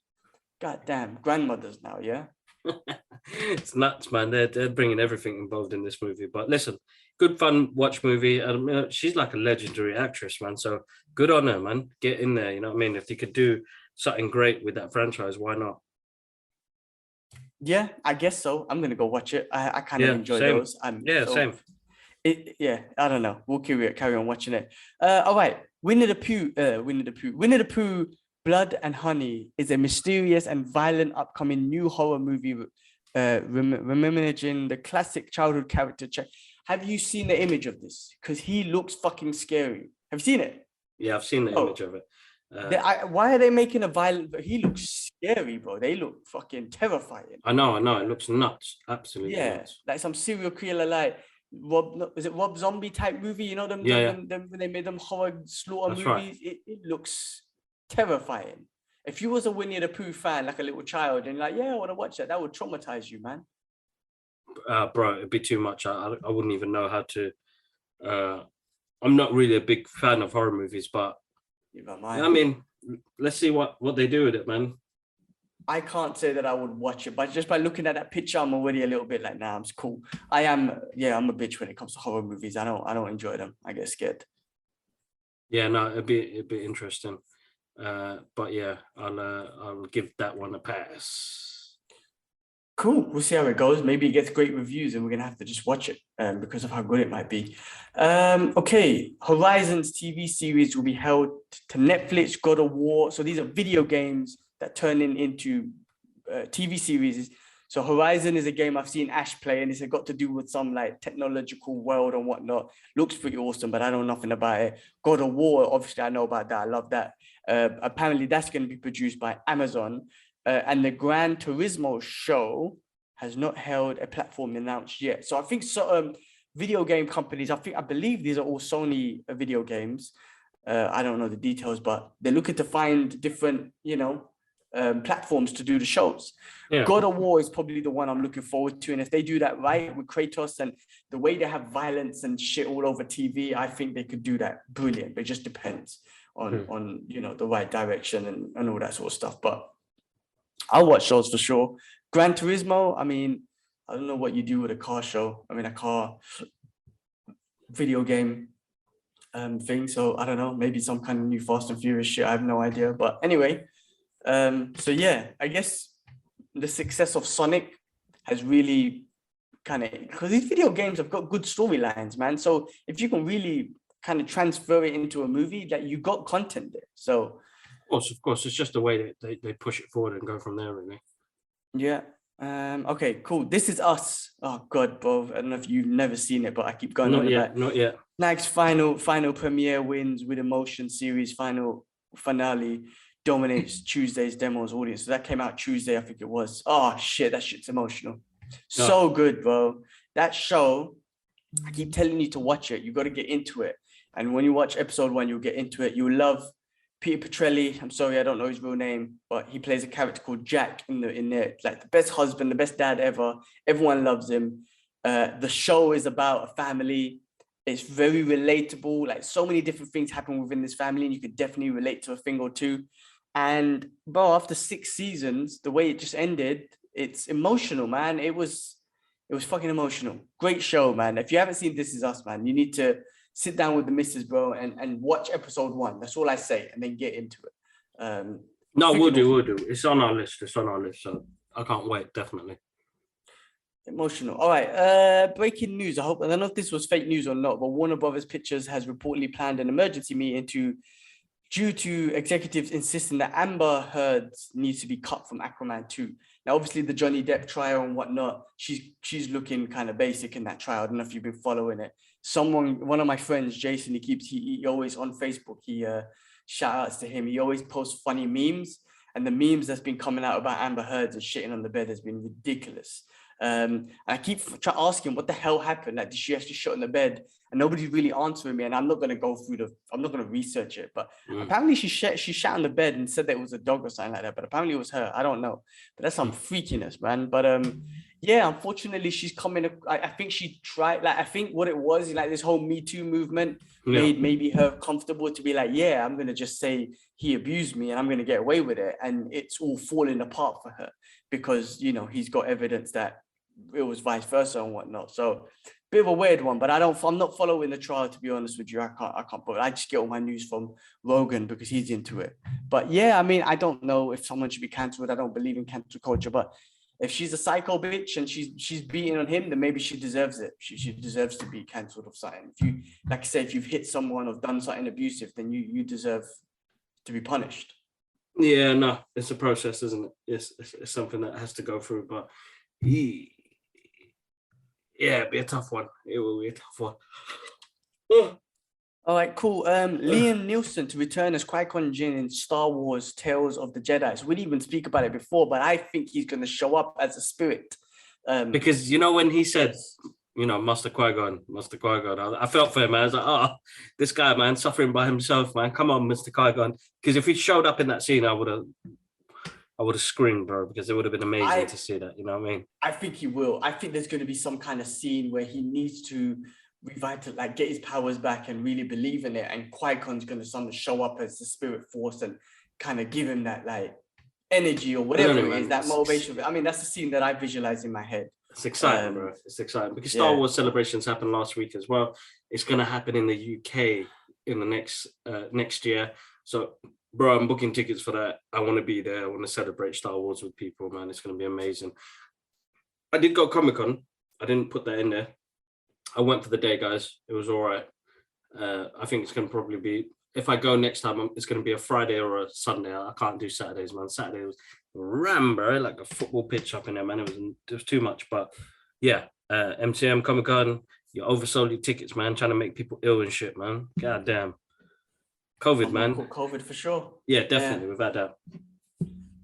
Goddamn, grandmothers now, yeah? It's nuts, man. They're bringing everything involved in this movie. But listen, good fun watch movie. She's like a legendary actress, man. So good on her, man. Get in there. You know what I mean? If they could do something great with that franchise, why not? Yeah, I guess so. I'm gonna go watch it. I kind of enjoy those. Same. I don't know. We'll carry on watching it. All right. Winnie the Pooh, Blood and Honey is a mysterious and violent upcoming new horror movie reimagining the classic childhood character. Have you seen the image of this? Because he looks fucking scary. Have you seen it? Yeah, I've seen the image of it. Why are they making a violent? He looks scary, bro. They look fucking terrifying. I know. It looks nuts. Absolutely nuts. Like some serial killer, like Rob Zombie type movie. You know them? Them when they made them horror slaughter movies. Right. It looks terrifying. If you was a Winnie the Pooh fan, like a little child, and like, I want to watch that, that would traumatize you, man. Bro, it'd be too much. I wouldn't even know how to. I'm not really a big fan of horror movies, but I mean, let's see what they do with it, man. I can't say that I would watch it, but just by looking at that picture, I'm already a little bit like, nah, it's cool. I'm a bitch when it comes to horror movies. I don't enjoy them. I get scared. Yeah, no, it'd be interesting. But yeah, I'll give that one a pass. Cool. We'll see how it goes. Maybe it gets great reviews and we're gonna have to just watch it because of how good it might be. Okay, Horizon's TV series will be held to Netflix, God of War. So these are video games that turn into TV series. So Horizon is a game I've seen Ash play, and it's got to do with some like technological world and whatnot. Looks pretty awesome, but I know nothing about it. God of War, obviously I know about that. I love that. Apparently that's going to be produced by Amazon. And the Gran Turismo show has not held a platform announced yet. So I think video game companies, I believe these are all Sony video games. I don't know the details, but they're looking to find different, platforms to do the shows. Yeah. God of War is probably the one I'm looking forward to. And if they do that right with Kratos and the way they have violence and shit all over TV, I think they could do that brilliant. But it just depends on the right direction and all that sort of stuff. But I'll watch shows for sure. Gran Turismo, I mean, I don't know what you do with a car show. I mean, a car video game. thing. So I don't know, maybe some kind of new Fast and Furious shit. I have no idea. But anyway, so yeah, I guess the success of Sonic has really kind of, because these video games have got good storylines, man. So if you can really kind of transfer it into a movie, that you got content there. So Of course, it's just the way that they push it forward and go from there, really. yeah. Okay, cool. This Is Us. Oh god, bro. I don't know if you've never seen it, but I keep going on about Not yet. Next final premiere wins with emotion series final finale dominates Tuesday's demos audience. So that came out Tuesday, I think it was. Oh shit, that shit's emotional. So good, bro. That show, I keep telling you to watch it. You got to get into it. And when you watch episode 1, you'll get into it. You'll love Peter Petrelli. I'm sorry, I don't know his real name, but he plays a character called Jack in there. Like the best husband, the best dad ever. Everyone loves him. The show is about a family. It's very relatable. Like so many different things happen within this family, and you could definitely relate to a thing or two. And bro, after 6 seasons, the way it just ended, it's emotional, man. It was fucking emotional. Great show, man. If you haven't seen This Is Us, man, you need to sit down with the missus, bro, and watch episode 1. That's all I say, and then get into it. No, we'll do. It's on our list. So I can't wait, definitely. Emotional. All right. Breaking news. I don't know if this was fake news or not, but Warner Brothers Pictures has reportedly planned an emergency meeting due to executives insisting that Amber Heard needs to be cut from Aquaman 2. Now, obviously, the Johnny Depp trial and whatnot, she's looking kind of basic in that trial. I don't know if you've been following it. One of my friends, Jason, he always on Facebook, shout outs to him. He always posts funny memes, and the memes that's been coming out about Amber Heard and shitting on the bed has been ridiculous. And I keep trying to ask him what the hell happened. Like, did she actually shit on the bed? And nobody's really answering me. And I'm not going to go through I'm not going to research it. But apparently she shat on the bed and said that it was a dog or something like that. But apparently it was her. I don't know. But that's some freakiness, man. But yeah, unfortunately she's coming. I think she tried. Like, I think what it was, like this whole Me Too movement made maybe her comfortable to be like, yeah, I'm going to just say he abused me and I'm going to get away with it. And it's all falling apart for her because, you know, he's got evidence that it was vice versa and whatnot. So bit of a weird one, but I'm not following the trial, to be honest with you. I can't, but I just get all my news from Rogan because he's into it. But yeah, I mean, I don't know if someone should be cancelled. I don't believe in cancel culture, but if she's a psycho bitch and she's beating on him, then maybe she deserves it. She deserves to be cancelled of something. If you, like I say, if you've hit someone or done something abusive, then you deserve to be punished. Yeah, no, it's a process, isn't it? It's something that has to go through, but yeah, it'd be a tough one. It will be a tough one. All right, cool. Liam Neeson to return as Qui-Gon Jinn in Star Wars Tales of the Jedi. So we didn't even speak about it before, but I think he's going to show up as a spirit. Because, you know, when he said, you know, Master Qui-Gon, I felt for him, man. I was like, oh, this guy, man, suffering by himself, man. Come on, Mr. Qui-Gon. Because if he showed up in that scene, I would have screamed, bro, because it would have been amazing to see that. You know what I mean? I think he will. I think there's going to be some kind of scene where he needs to get his powers back and really believe in it. And Qui-Gon's going to show up as the spirit force and kind of give him that like energy or whatever it is, that motivation. I mean, that's the scene that I visualize in my head. It's exciting, bro. It's exciting because Star Wars celebrations happened last week as well. It's going to happen in the UK in the next year. So, bro, I'm booking tickets for that. I want to be there. I want to celebrate Star Wars with people, man. It's going to be amazing. I did go Comic-Con. I didn't put that in there. I went for the day, guys. It was all right. I think it's going to probably be, if I go next time, it's going to be a Friday or a Sunday. I can't do Saturdays, man. Saturday was ram, bro, like a football pitch up in there, man. It was too much. But yeah, MCM, Comic-Con, you oversold your tickets, man, trying to make people ill and shit, man. God damn. COVID, man. COVID for sure. Yeah, definitely, without doubt.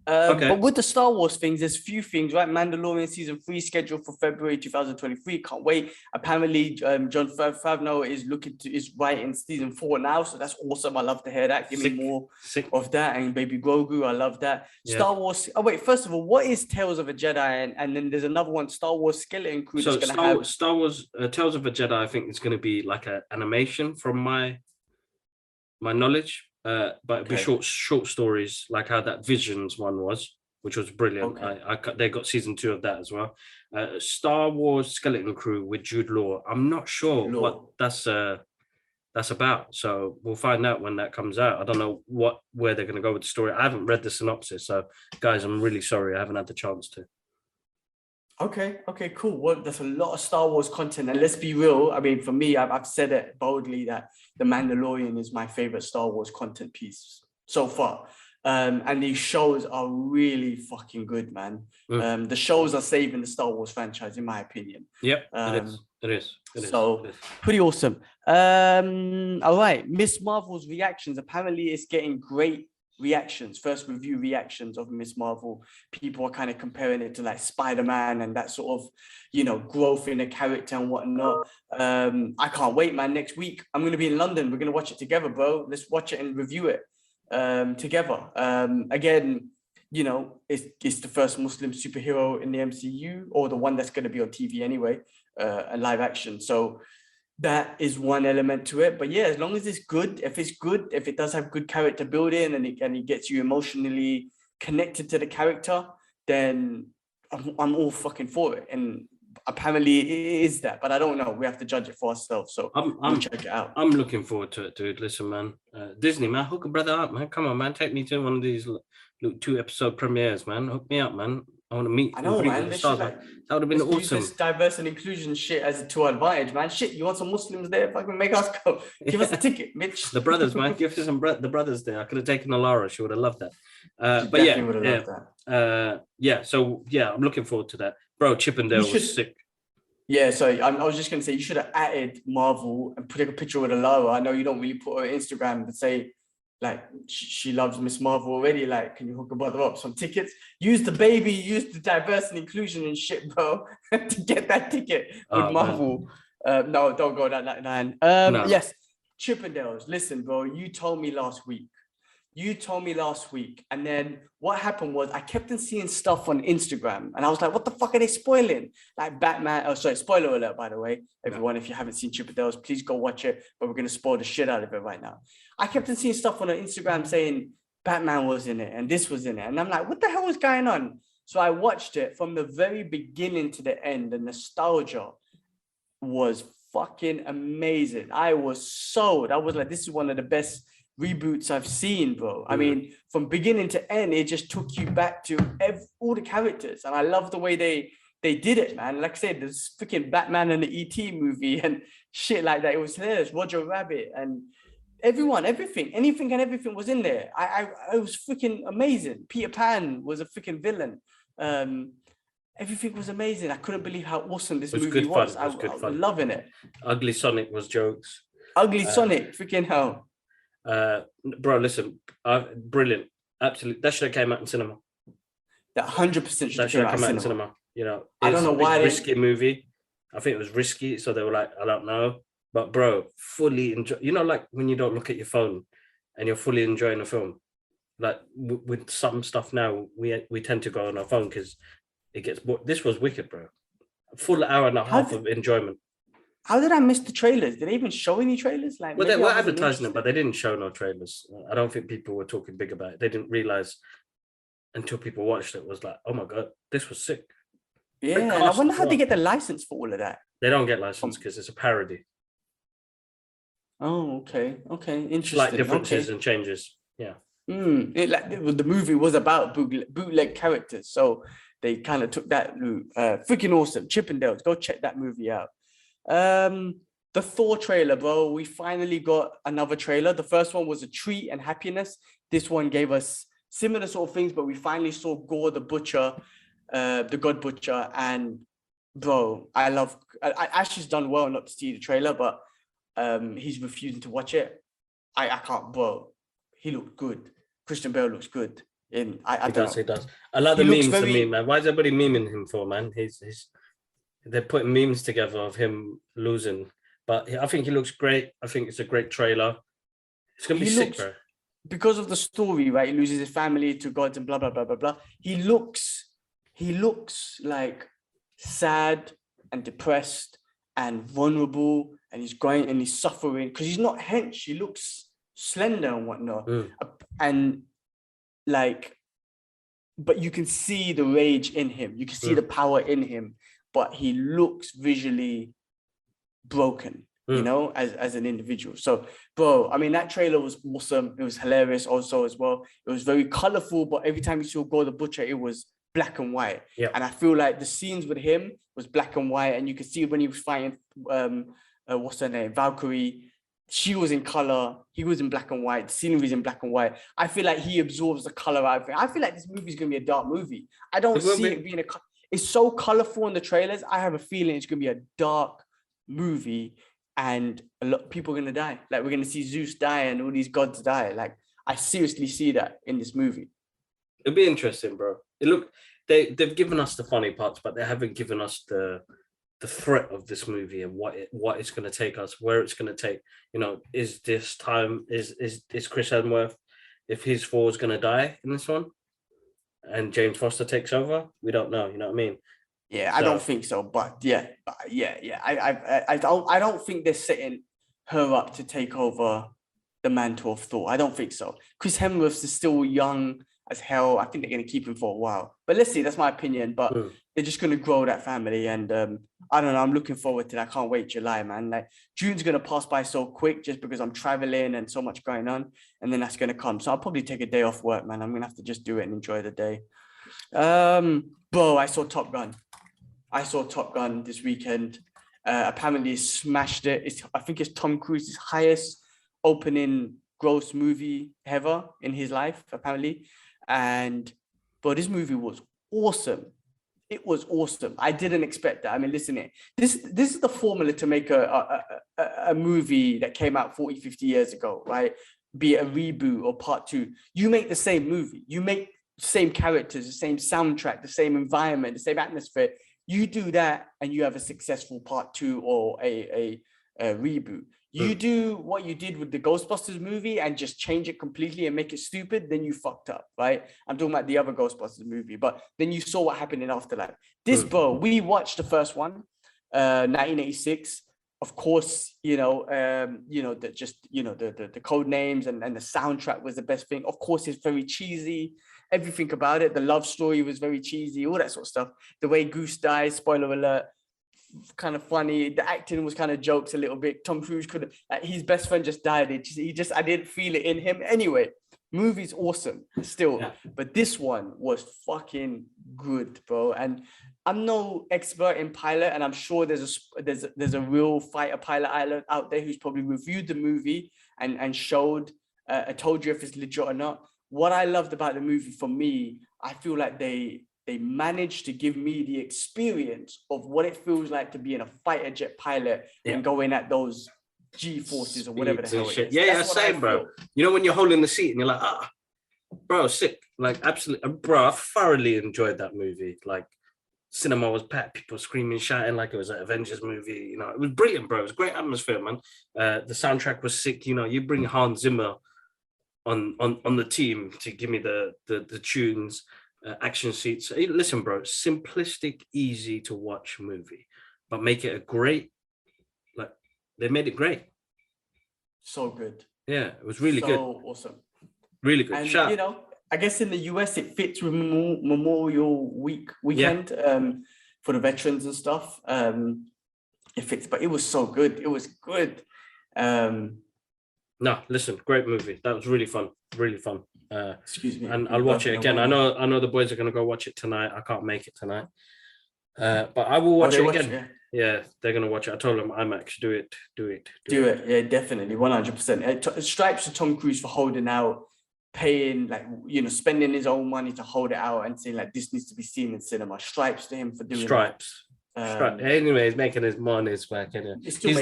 Okay. But with the Star Wars things, there's few things, right? Mandalorian season 3 scheduled for February 2023. Can't wait. Apparently, Jon Favreau is writing season 4 now, so that's awesome. I love to hear that. Give me more of that. And Baby Grogu, I love that. Yeah. Star Wars. Oh wait, first of all, what is Tales of a Jedi? And then there's another one, Star Wars Skeleton Crew. So Star Wars Tales of a Jedi, I think it's going to be like an animation from my knowledge. But it'd be short stories, like how that Visions one was, which was brilliant. They got season 2 of that as well. Star Wars Skeleton Crew with Jude Law. I'm not sure what that's that's about. So we'll find out when that comes out. I don't know where they're going to go with the story. I haven't read the synopsis, so guys, I'm really sorry I haven't had the chance to. Okay, cool. Well, there's a lot of Star Wars content, and let's be real. I mean, for me, I've said it boldly that The Mandalorian is my favorite Star Wars content piece so far. And these shows are really fucking good, man. The shows are saving the Star Wars franchise, in my opinion. Yep, it is. Pretty awesome. All right, Miss Marvel's reactions. Apparently, it's getting great reactions, first review reactions of Miss Marvel. People are kind of comparing it to like Spider-Man and that sort of, you know, growth in a character and whatnot. I can't wait, man. Next week, I'm going to be in London. We're going to watch it together, bro. Let's watch it and review it together. Again, you know, it's the first Muslim superhero in the MCU, or the one that's going to be on TV anyway, a live action. So that is one element to it. But yeah, as long as it's good, if it does have good character building and it gets you emotionally connected to the character, then I'm all fucking for it. And apparently it is that, but I don't know. We have to judge it for ourselves. So we'll check it out. I'm looking forward to it, dude. Listen, man, Disney, man, hook a brother up, man. Come on, man, take me to one of these 2-episode premieres, man. Hook me up, man. I want to meet. I know, man. That would have been awesome. Use this diverse and inclusion shit as to our advantage, man. Shit, you want some Muslims there? Fucking make us go. Give us a ticket, Mitch. The brothers, man. Give us the brothers there. I could have taken Alara. She would have loved that. But yeah. So yeah, I'm looking forward to that, bro. Chippendale was sick. Yeah, sorry. I was just gonna say you should have added Marvel and put a picture with Alara. I know you don't really put her on Instagram, but say, like, she loves Miss Marvel already. Like, can you hook a brother up some tickets? Use the baby, use the diversity and inclusion and shit, bro, to get that ticket with Marvel. No, don't go down that line. No. Yes, Chippendales. Listen, bro, you told me last week. And then what happened was I kept on seeing stuff on Instagram and I was like, what the fuck are they spoiling? Like Batman. Oh, sorry, spoiler alert, by the way. Everyone, if you haven't seen Chippendales, please go watch it. But we're going to spoil the shit out of it right now. I kept on seeing stuff on Instagram saying Batman was in it and this was in it. And I'm like, what the hell was going on? So I watched it from the very beginning to the end. The nostalgia was fucking amazing. I was sold. I was like, this is one of the best reboots I've seen, bro. I mean, from beginning to end, it just took you back to all the characters. And I love the way they did it, man. Like I said, there's freaking Batman and the E.T. movie and shit like that. It was hilarious. Roger Rabbit and anything and everything was in there. I was freaking amazing. Peter Pan was a freaking villain. Everything was amazing. I couldn't believe how awesome this movie was. I was loving it. Ugly Sonic was jokes. Ugly Sonic, freaking hell. Bro, listen, brilliant. Absolutely. That should have came out in cinema. That 100% should have come out in cinema. You know, I don't know why. Risky movie. I think it was risky. So they were like, I don't know. But bro, fully enjoy. You know, like when you don't look at your phone and you're fully enjoying a film. Like with some stuff now, we tend to go on our phone because it gets bored. This was wicked, bro. A full hour and a half of enjoyment. How did I miss the trailers? Did they even show any trailers? Like, well, they were advertising it, but they didn't show no trailers. I don't think people were talking big about it. They didn't realize until people watched it was like, oh my God, this was sick. Yeah, and I wonder how they get the license for all of that. They don't get license because it's a parody. Oh, okay. Interesting. Slight differences and changes. Yeah. The movie was about bootleg characters, so they kind of took that route. Freaking awesome. Chippendales, go check that movie out. The Thor trailer, bro. We finally got another trailer. The first one was a treat and happiness. This one gave us similar sort of things, but we finally saw Gore the Butcher, the God Butcher, and bro, Ash's done well not to see the trailer, but he's refusing to watch it. I can't, bro. He looked good. Christian Bale looks good. He does. I like the memes to me, man. Why is everybody memeing him for, man? They're putting memes together of him losing, but I think he looks great. I think it's a great trailer. It's gonna be sick, bro. Because of the story, right? He loses his family to gods and blah blah blah blah blah. He looks like sad and depressed and vulnerable, and he's going and he's suffering because he's not hench. He looks slender and whatnot, and like, but you can see the rage in him. You can see the power in him. But he looks visually broken. you know, as an individual. So, bro, I mean, that trailer was awesome. It was hilarious also as well. It was very colorful, but every time you saw Go the Butcher, it was black and white. Yeah. And I feel like the scenes with him was black and white, and you could see when he was fighting, what's her name, Valkyrie. She was in color. He was in black and white. The scenery's in black and white. I feel like he absorbs the color out of it. I feel like this movie is gonna be a dark movie. I don't see it being it's so colorful in the trailers. I have a feeling it's gonna be a dark movie, and a lot of people are gonna die. Like, we're gonna see Zeus die and all these gods die. Like, I seriously see that in this movie. It'll be interesting, bro. They've given us the funny parts, but they haven't given us the threat of this movie and what it's going to take us, where it's going to take. You know, is this time is Chris Hemsworth, if his four is going to die in this one, and James Foster takes over? We don't know. You know what I mean? Yeah, I don't think so, but yeah. I don't think they're setting her up to take over the mantle of Thor. I don't think so. Chris Hemsworth is still young as hell. I think they're going to keep him for a while. But let's see. That's my opinion. But they're just going to grow that family, and I don't know. I'm looking forward to that. I can't wait July, man. Like, June's going to pass by so quick just because I'm traveling and so much going on, and then that's going to come. So I'll probably take a day off work, man. I'm going to have to just do it and enjoy the day. Bro, I saw Top Gun. This weekend. Apparently smashed it. I think it's Tom Cruise's highest opening gross movie ever in his life, apparently. And but this movie was awesome. It was awesome. I didn't expect that. I mean, listen, this is the formula to make a movie that came out 40, 50 years ago, right? Be it a reboot or part two. You make the same movie. You make the same characters, the same soundtrack, the same environment, the same atmosphere. You do that and you have a successful part two or a reboot. You do what you did with the Ghostbusters movie and just change it completely and make it stupid, then you fucked up, right? I'm talking about the other Ghostbusters movie, but then you saw what happened in Afterlife. This, bro, we watched the first one, 1986. Of course, the code names and the soundtrack was the best thing. Of course, it's very cheesy. Everything about it, the love story was very cheesy, all that sort of stuff. The way Goose dies, spoiler alert, kind of funny. The acting was kind of jokes a little bit. Tom Cruise his best friend just died. I didn't feel it in him. Anyway, movie's awesome still, but this one was fucking good, bro. And I'm no expert in pilot, and I'm sure there's a real fighter pilot out there who's probably reviewed the movie and showed, told you if it's legit or not. What I loved about the movie, for me, I feel like they managed to give me the experience of what it feels like to be in a fighter jet pilot and going at those G-forces or whatever the hell it is. Yeah, same, bro. You know, when you're holding the seat and you're like, bro, sick. Like, absolutely, bro, I thoroughly enjoyed that movie. Like, cinema was packed, people screaming, shouting like it was an Avengers movie. You know, it was brilliant, bro. It was a great atmosphere, man. The soundtrack was sick. You know, you bring Hans Zimmer on the team to give me the tunes. Action seats. Hey, listen, bro, simplistic, easy to watch movie, but make it a great, like, they made it great. So good. Yeah, it was really good. So awesome. Really good. And I guess in the US it fits with Memorial weekend for the veterans and stuff. It fits, but it was so good. It was good. No, listen, great movie. That was really fun. Really fun. Excuse me. And I'll watch it again. I know the boys are gonna go watch it tonight. I can't make it tonight. But I will watch it again. Yeah, they're gonna watch it. I told them IMAX, do it. Yeah, definitely, 100%. Stripes to Tom Cruise for holding out, paying, like, spending his own money to hold it out and saying, like, this needs to be seen in cinema. Stripes to him for doing Stripes. Anyway, he's making his money's back. He's still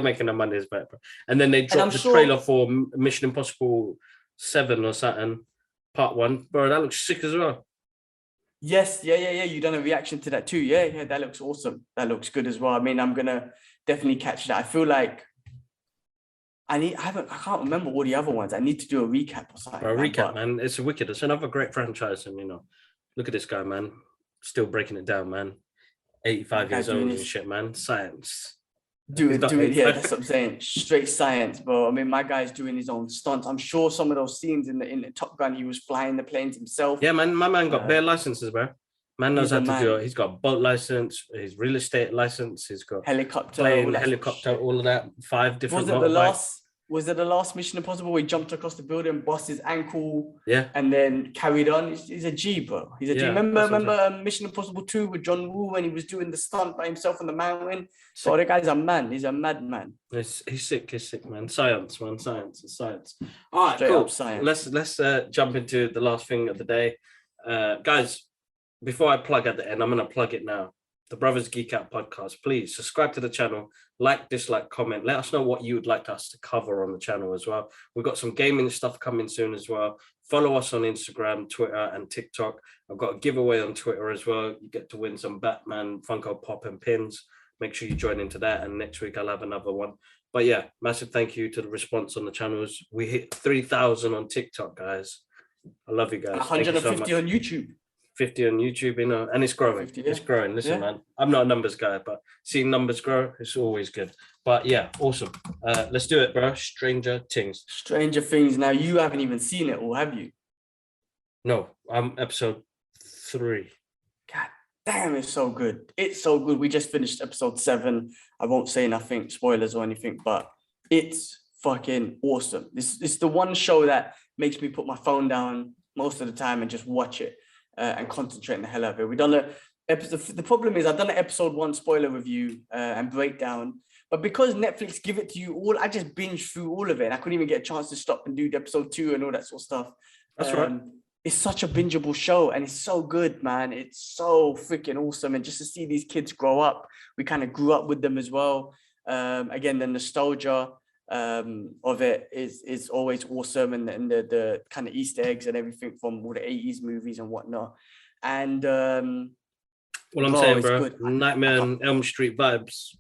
making the money's back. And then they dropped the trailer for Mission Impossible 7 or something, part 1. Bro, that looks sick as well. Yes, yeah. You done a reaction to that too. Yeah, that looks awesome. That looks good as well. I mean, I'm gonna definitely catch that. I feel like I can't remember all the other ones. I need to do a recap or something. Man. It's wicked. It's another great franchise, and look at this guy, man. Still breaking it down, man. 85 years old and shit, man. Science. Do it. Yeah, that's what I'm saying. Straight science, bro. I mean, my guy's doing his own stunts. I'm sure some of those scenes in the Top Gun, he was flying the planes himself. Yeah, man. My man got bare licenses, bro. Man knows He's a how to do man. it. He's got a boat license, his real estate license. He's got Helicopter, plane, all that helicopter, shit. all of that. 5 different Was it the motorbikes. last Mission Impossible where he jumped across the building, bust his ankle, Yeah, and then carried on? He's a G, bro. He's a G. yeah. Remember, that's what I'm saying. Mission Impossible 2 with John Woo when he was doing the stunt by himself on the mountain? Sick. So the guy's a man. He's a madman. He's sick, man. Science, man. Science. All right, Straight cool. up science. Let's jump into the last thing of the day. Guys, before I plug at the end, I'm going to plug it now. The Brothers Geek Out podcast. Please subscribe to the channel, like, dislike, comment. Let us know what you would like us to cover on the channel as well. We've got some gaming stuff coming soon as well. Follow us on Instagram, Twitter, and TikTok. I've got a giveaway on Twitter as well. You get to win some Batman Funko Pop and pins. Make sure you join into that. And next week I'll have another one. But yeah, massive thank you to the response on the channels. We hit 3,000 on TikTok, guys. I love you guys. 150 so on YouTube. 50 on YouTube, and it's growing. 50, yeah. It's growing. Listen, Yeah. man, I'm not a numbers guy, but seeing numbers grow, it's always good. But yeah, awesome. Let's do it, bro. Stranger Things. Stranger Things. Now, you haven't even seen it all, have you? No, I'm episode 3. God damn, it's so good. It's so good. We just finished episode 7. I won't say nothing, spoilers or anything, but it's fucking awesome. This is the one show that makes me put my phone down most of the time and just watch it and concentrate on the hell out of it. We've done a episode. The problem is I've done an episode 1 spoiler review and breakdown, but because Netflix give it to you all, I just binged through all of it. I couldn't even get a chance to stop and do the episode 2 and all that sort of stuff. That's right. It's such a bingeable show and it's so good, man. It's so freaking awesome. And just to see these kids grow up, we kind of grew up with them as well. Again, the nostalgia of it is always awesome, and the kind of Easter eggs and everything from all the 80s movies and whatnot. And Well, I'm saying, bro, Nightmare on Elm Street vibes.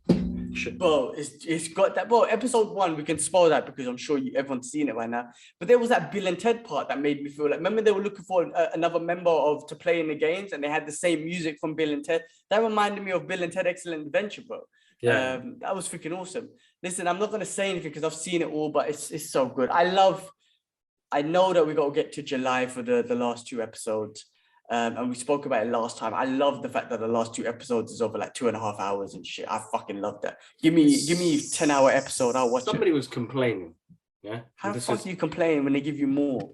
Shit. Bro, it's got that. Bro, episode 1, we can spoil that because I'm sure everyone's seen it right now. But there was that Bill and Ted part that made me feel like, remember they were looking for another member to play in the games, and they had the same music from Bill and Ted. That reminded me of Bill and Ted Excellent Adventure, bro. Yeah. That was freaking awesome. Listen, I'm not gonna say anything because I've seen it all, but it's so good. I know that we got to get to July for the last 2 episodes. And we spoke about it last time. I love the fact that the last 2 episodes is over like 2.5 hours and shit. I fucking love that. Give me 10-hour episode. I'll watch Somebody it. was complaining. Yeah. How the fuck do you complain when they give you more?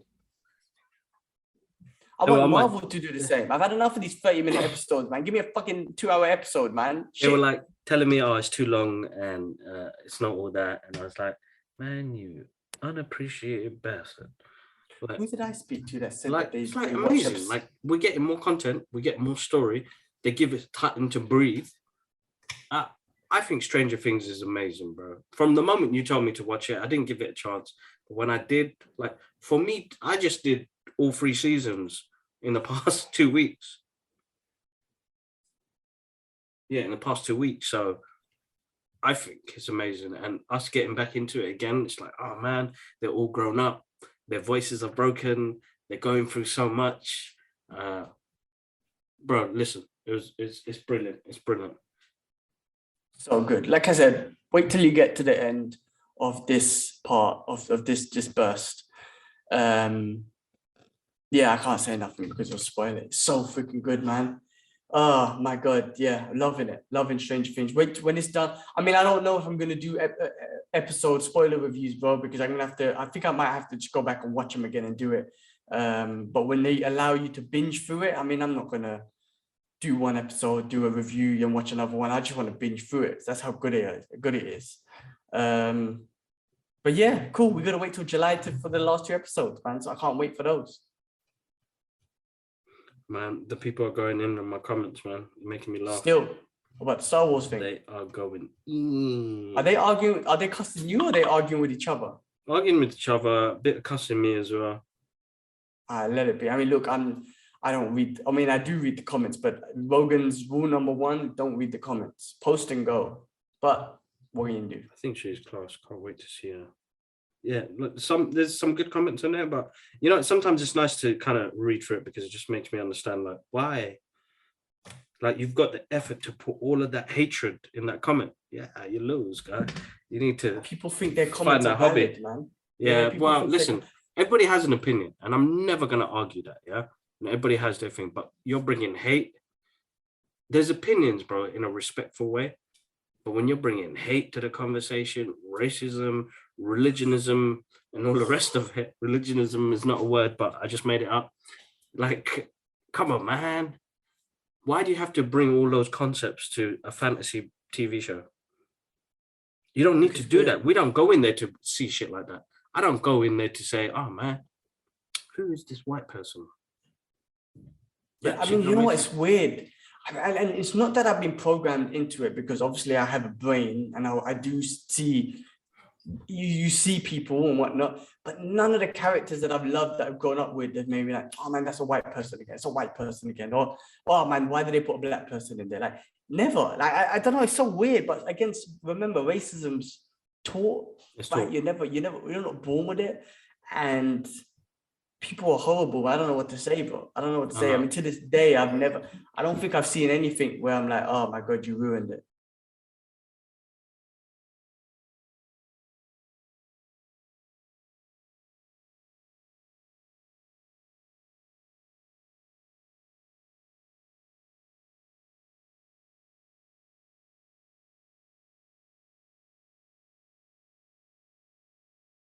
I No, want Marvel to do the same. I've had enough of these 30-minute episodes, man. Give me a fucking 2-hour episode, man. They were like telling me, oh, it's too long and it's not all that. And I was like, man, you unappreciated bastard. Like, who did I speak to that said like, that it's like amazing. Like, we're getting more content, we get more story. They give it time to breathe. I think Stranger Things is amazing, bro. From the moment you told me to watch it, I didn't give it a chance. But when I did, like, for me, I just did all 3 seasons in the past 2 weeks. Yeah, in the past 2 weeks. So I think it's amazing. And us getting back into it again, it's like, oh man, they're all grown up. Their voices are broken. They're going through so much. Bro, listen, it's brilliant. It's brilliant. So good. Like I said, wait till you get to the end of this part of this burst. Yeah, I can't say nothing because it'll spoil it. It's so freaking good, man. Oh my God, yeah, loving it. Loving Stranger Things. Wait when it's done. I mean, I don't know if I'm gonna do episode spoiler reviews, bro, because I'm gonna have to. I think I might have to just go back and watch them again and do it. But when they allow you to binge through it, I mean, I'm not gonna do one episode, do a review, and watch another one. I just want to binge through it. That's how good it is. But yeah, cool. We gotta wait till July for the last 2 episodes, man. So I can't wait for those. Man, the people are going in on my comments, man. You're making me laugh. Still, about the Star Wars thing. They are going. Are they arguing? Are they cussing you or are they arguing with each other? Arguing with each other, a bit of cussing me as well. Let it be. I mean, look, I don't read. I mean, I do read the comments, but Rogan's rule number 1: don't read the comments. Post and go. But what can you do? I think she's class. Can't wait to see her. Yeah, look, there's some good comments in there, but you know, sometimes it's nice to kind of read through it because it just makes me understand, like, why. Like, you've got the effort to put all of that hatred in that comment. Yeah, you lose, guy. You need to. People think their comments are valid, man. Yeah, well, listen. Everybody has an opinion, and I'm never gonna argue that. Yeah, and everybody has their thing, but you're bringing hate. there's opinions, bro, in a respectful way. But when you're bringing hate to the conversation, racism, religionism, and all the rest of it, religionism is not a word, but I just made it up. Like, come on, man. Why do you have to bring all those concepts to a fantasy TV show? You don't need to do that. We don't go in there to see shit like that. I don't go in there to say, oh, man, who is this white person? Yeah, I mean, you know what? It's weird. And it's not that I've been programmed into it, because obviously I have a brain and I do see, you see people and whatnot, but none of the characters that I've loved, that I've grown up with, that made me like, oh man, that's a white person again. It's a white person again. Or, oh man, why did they put a black person in there? Like, never. Like, I don't know. It's so weird. But remember, racism's taught. Like, you're not born with it. And people are horrible. I don't know what to say, bro. I don't know what to say. I mean, to this day, I don't think I've seen anything where I'm like, oh my God, you ruined it.